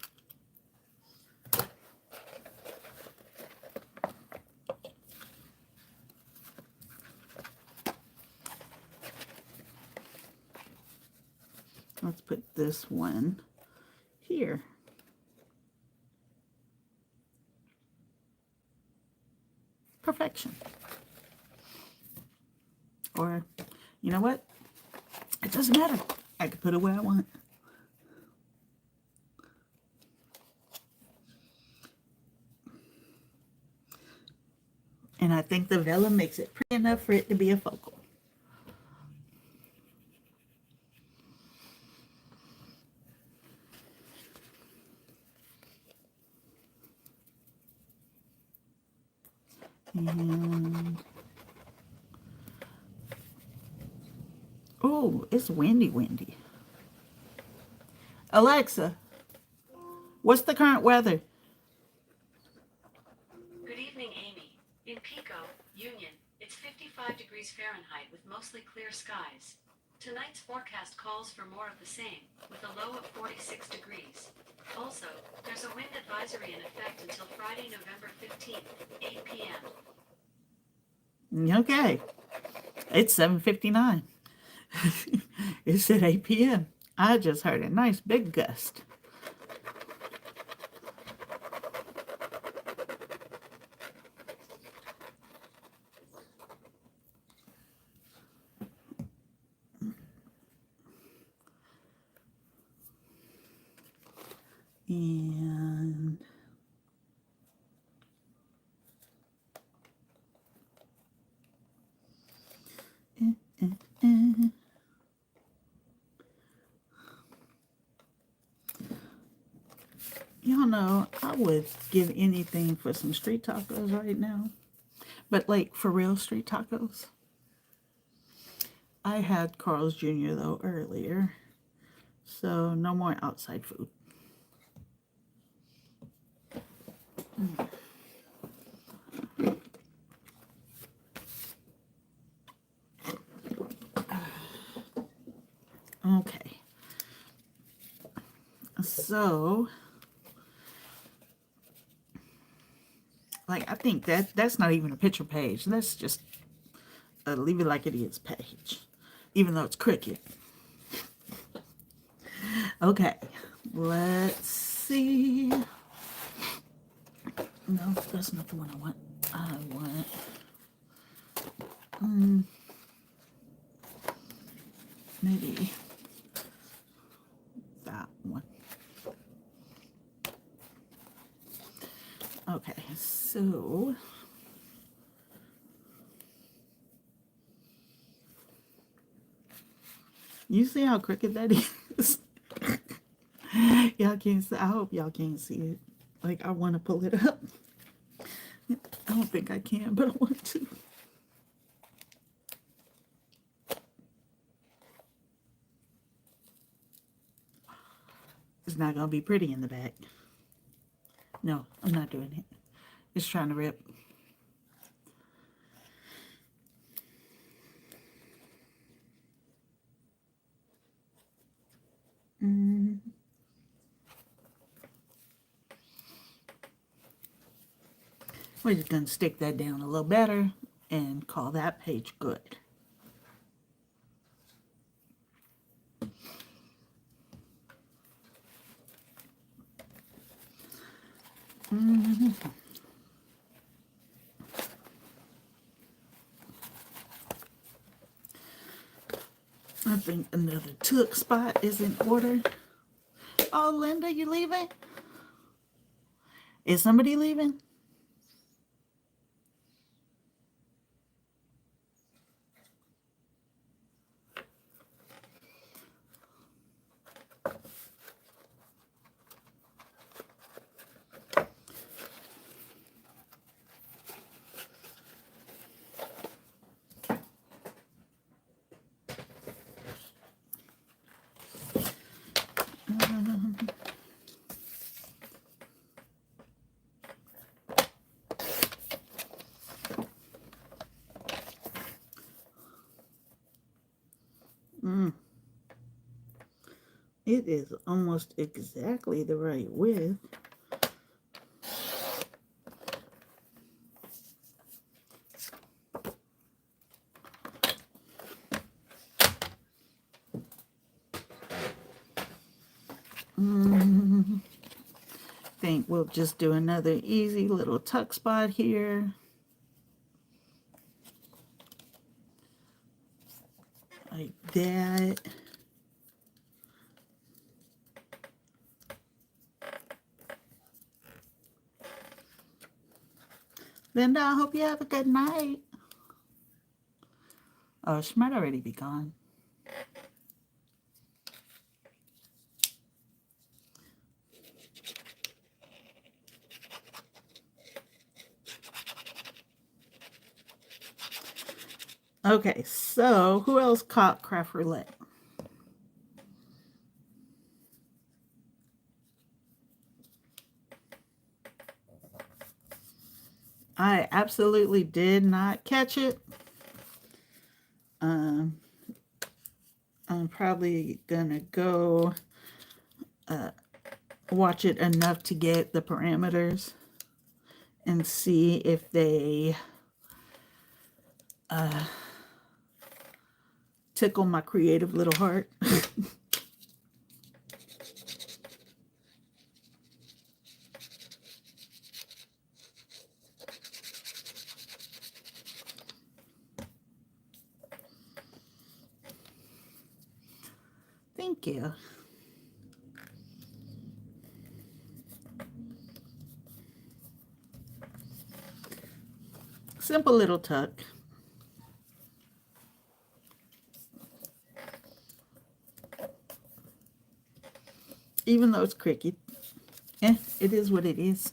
Speaker 1: Let's put this one here. Perfection. Or, you know what? It doesn't matter. I can put it where I want. And I think the vellum makes it pretty enough for it to be a focal. And oh, it's windy. Alexa, what's the current weather?
Speaker 2: Good evening, Amy. In Pico, Union, it's 55 degrees Fahrenheit with mostly clear skies. Tonight's forecast calls for more of the same, with a low of 46 degrees. Also, there's a wind advisory in effect until Friday, November 15th, 8 p.m.
Speaker 1: Okay, it's 7:59. It's at 8 p.m. I just heard a nice big gust. And y'all know I would give anything for some street tacos right now, but like for real street tacos. I had Carl's Jr. though earlier, so no more outside food. Okay, so like I think that's not even a picture page. That's just a leave it like it is page, even though it's Cricut. Okay, let's see. No, that's not the one I want. I want maybe that one. Okay, so you see how crooked that is? Y'all can't see. I hope y'all can't see it. Like, I want to pull it up. I don't think I can, but I want to. It's not going to be pretty in the back. No, I'm not doing it. It's trying to rip. We're just going to stick that down a little better and call that page good. I think another took spot is in order. Oh, Linda, you leaving? Is somebody leaving? It is almost exactly the right width. Think we'll just do another easy little tuck spot here. Like that. Linda, I hope you have a good night. Oh, she might already be gone. Okay, so who else caught craft roulette? I absolutely did not catch it. I'm probably gonna go watch it enough to get the parameters and see if they tickle my creative little heart. Thank you. Simple little tuck. Even though it's cricket, it is what it is.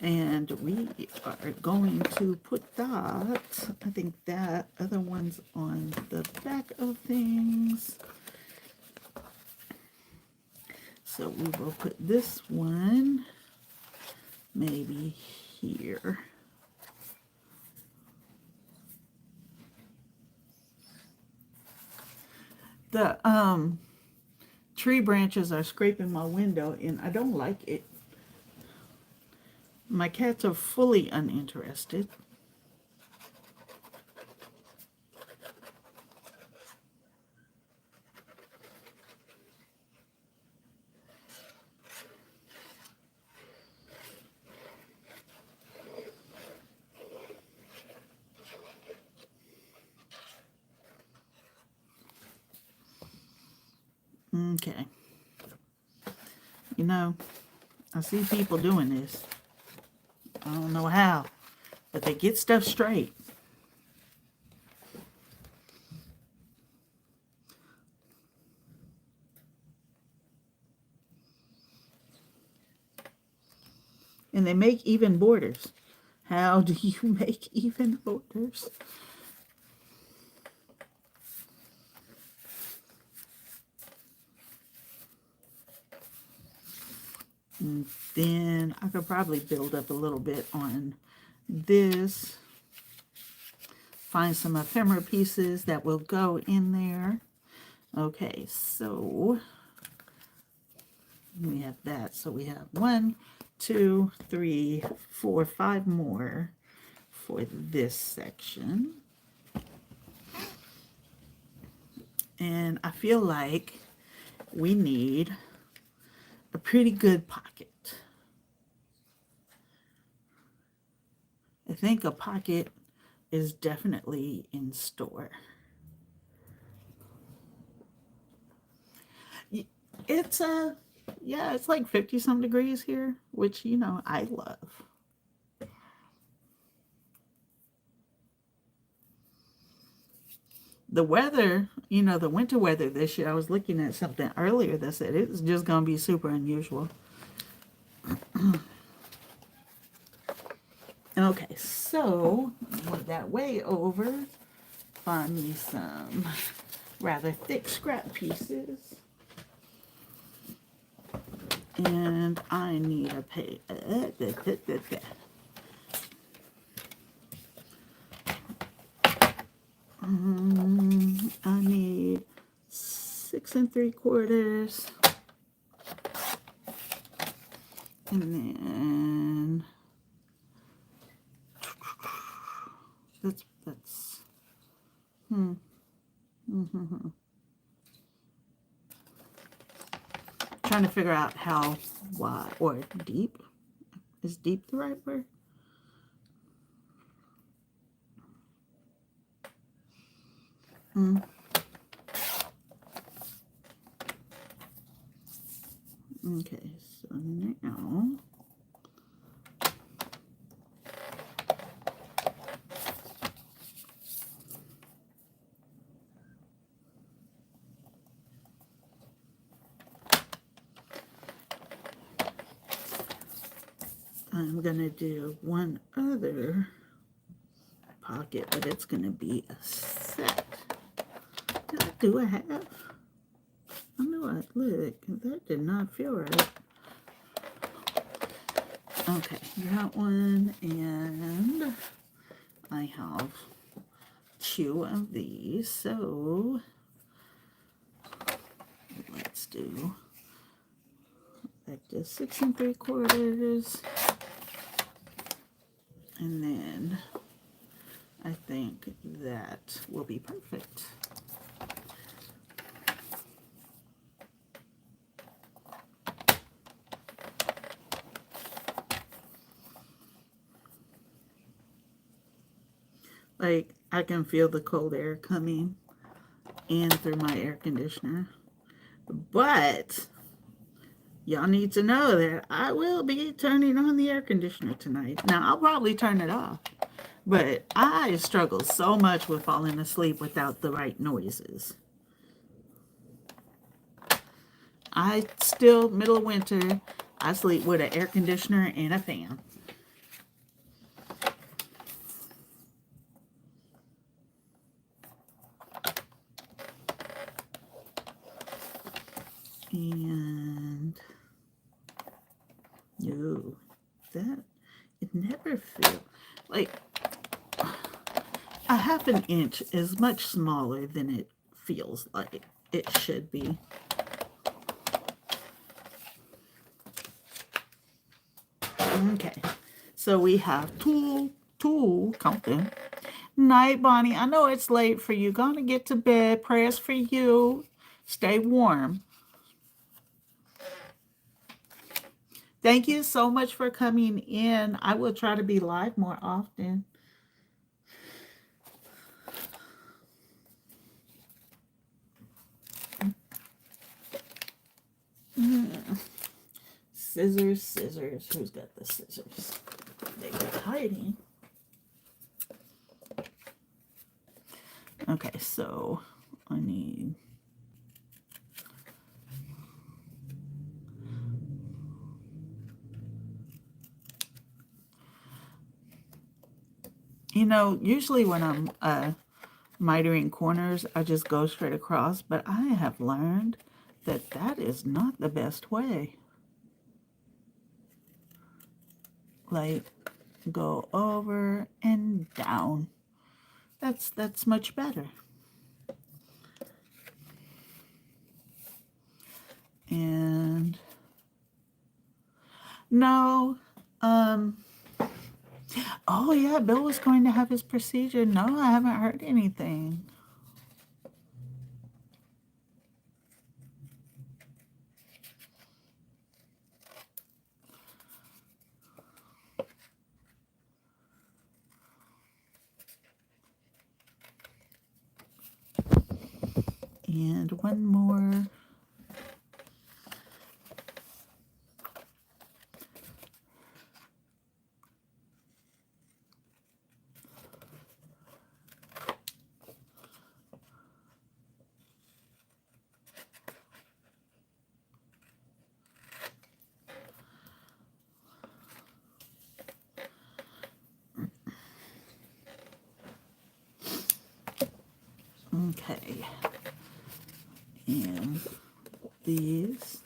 Speaker 1: And we are going to put that, I think that other one's on the back of things. So we will put this one maybe here. The tree branches are scraping my window and I don't like it. My cats are fully uninterested. Okay. You know, I see people doing this. I don't know how, but they get stuff straight. And they make even borders. How do you make even borders? And then I could probably build up a little bit on this. Find some ephemera pieces that will go in there. Okay, so we have that. So we have 1, 2, 3, 4, 5 more for this section. And I feel like we need a pretty good pocket. I think a pocket is definitely in store. It's yeah, it's like 50 some degrees here, which, you know, I love. The weather, you know, the winter weather this year, I was looking at something earlier that said it's just going to be super unusual. Okay, so move that way over. Find me some rather thick scrap pieces. And I need a pay. 3/4. And then that's trying to figure out how wide or deep. Is deep the right word? Okay, so now I'm gonna do one other pocket, but it's gonna be a set. What do I have? I know I look, that did not feel right. Okay, that one, and I have 2 of these, so let's do like this 6 3/4, and then I think that will be perfect. Like, I can feel the cold air coming in through my air conditioner. But y'all need to know that I will be turning on the air conditioner tonight. Now, I'll probably turn it off. But I struggle so much with falling asleep without the right noises. I still, middle of winter, I sleep with an air conditioner and a fan. And no, that it never feels like a 1/2 inch is much smaller than it feels like it should be. Okay, so we have two counting. Night, Bonnie. I know it's late for you. Gonna get to bed. Prayers for you. Stay warm. Thank you so much for coming in. I will try to be live more often. Scissors, scissors. Who's got the scissors? They were hiding. Okay, so I need... You know, usually when I'm mitering corners, I just go straight across, but I have learned that that is not the best way. Like, go over and down. That's much better. And no, oh yeah, Bill was going to have his procedure. No, I haven't heard anything. And one more. Okay. And these.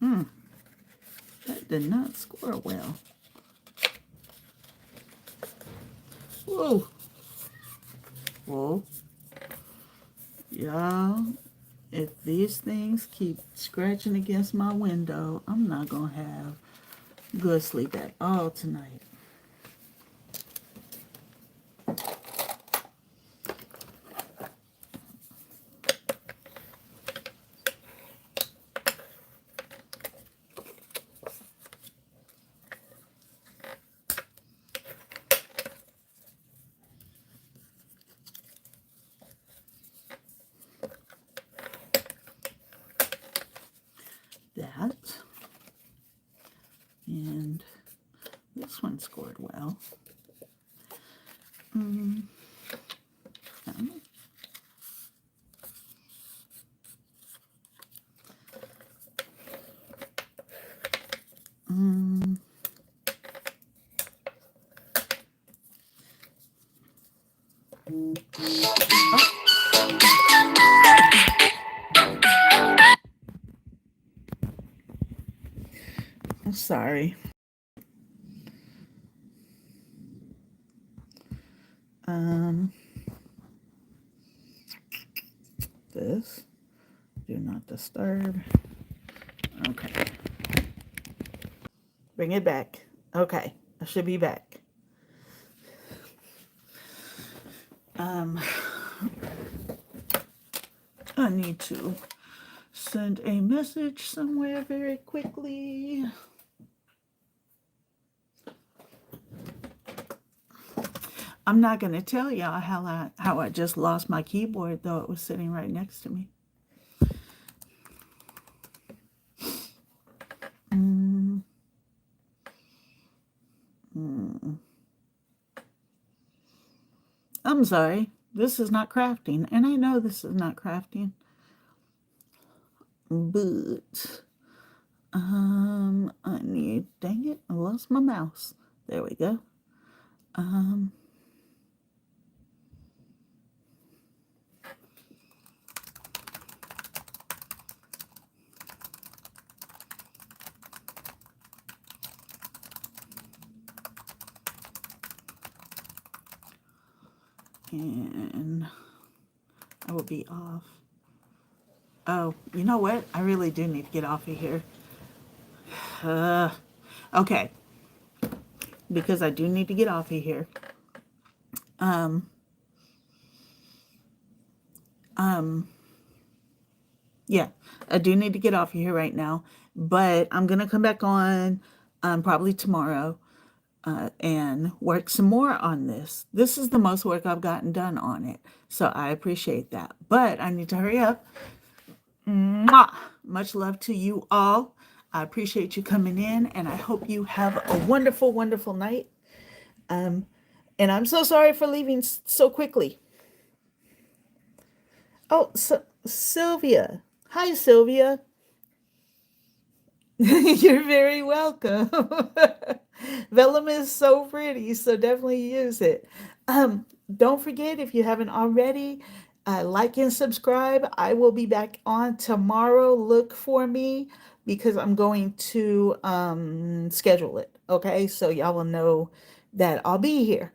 Speaker 1: That did not score well. Whoa. Whoa. Y'all, if these things keep scratching against my window, I'm not going to have good sleep at all tonight. That. And this one scored well. Okay. I'm sorry. This. Do not disturb. Okay. Bring it back. Okay. I should be back. I need to send a message somewhere very quickly. I'm not going to tell y'all how I just lost my keyboard, though it was sitting right next to me. I'm sorry. This is not crafting, and I know this is not crafting. But I need, dang it, I lost my mouse. There we go. And I will be off. Oh, you know what? I really do need to get off of here. Okay. Because I do need to get off of here. Yeah, I do need to get off of here right now. But I'm going to come back on probably tomorrow and work some more on this. This is the most work I've gotten done on it. So I appreciate that. But I need to hurry up. Mwah! Much love to you all. I appreciate you coming in, and I hope you have a wonderful, wonderful night. And I'm so sorry for leaving so quickly. Oh, Sylvia. Hi, Sylvia. You're very welcome. Vellum is so pretty, so definitely use it. Don't forget, if you haven't already, like and subscribe. I will be back on tomorrow. Look for me because I'm going to schedule it. Okay, so y'all will know that I'll be here.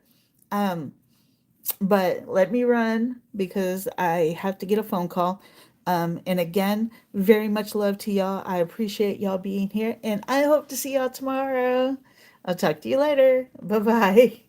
Speaker 1: But let me run because I have to get a phone call. And again, very much love to y'all. I appreciate y'all being here, and I hope to see y'all tomorrow. I'll talk to you later. Bye bye.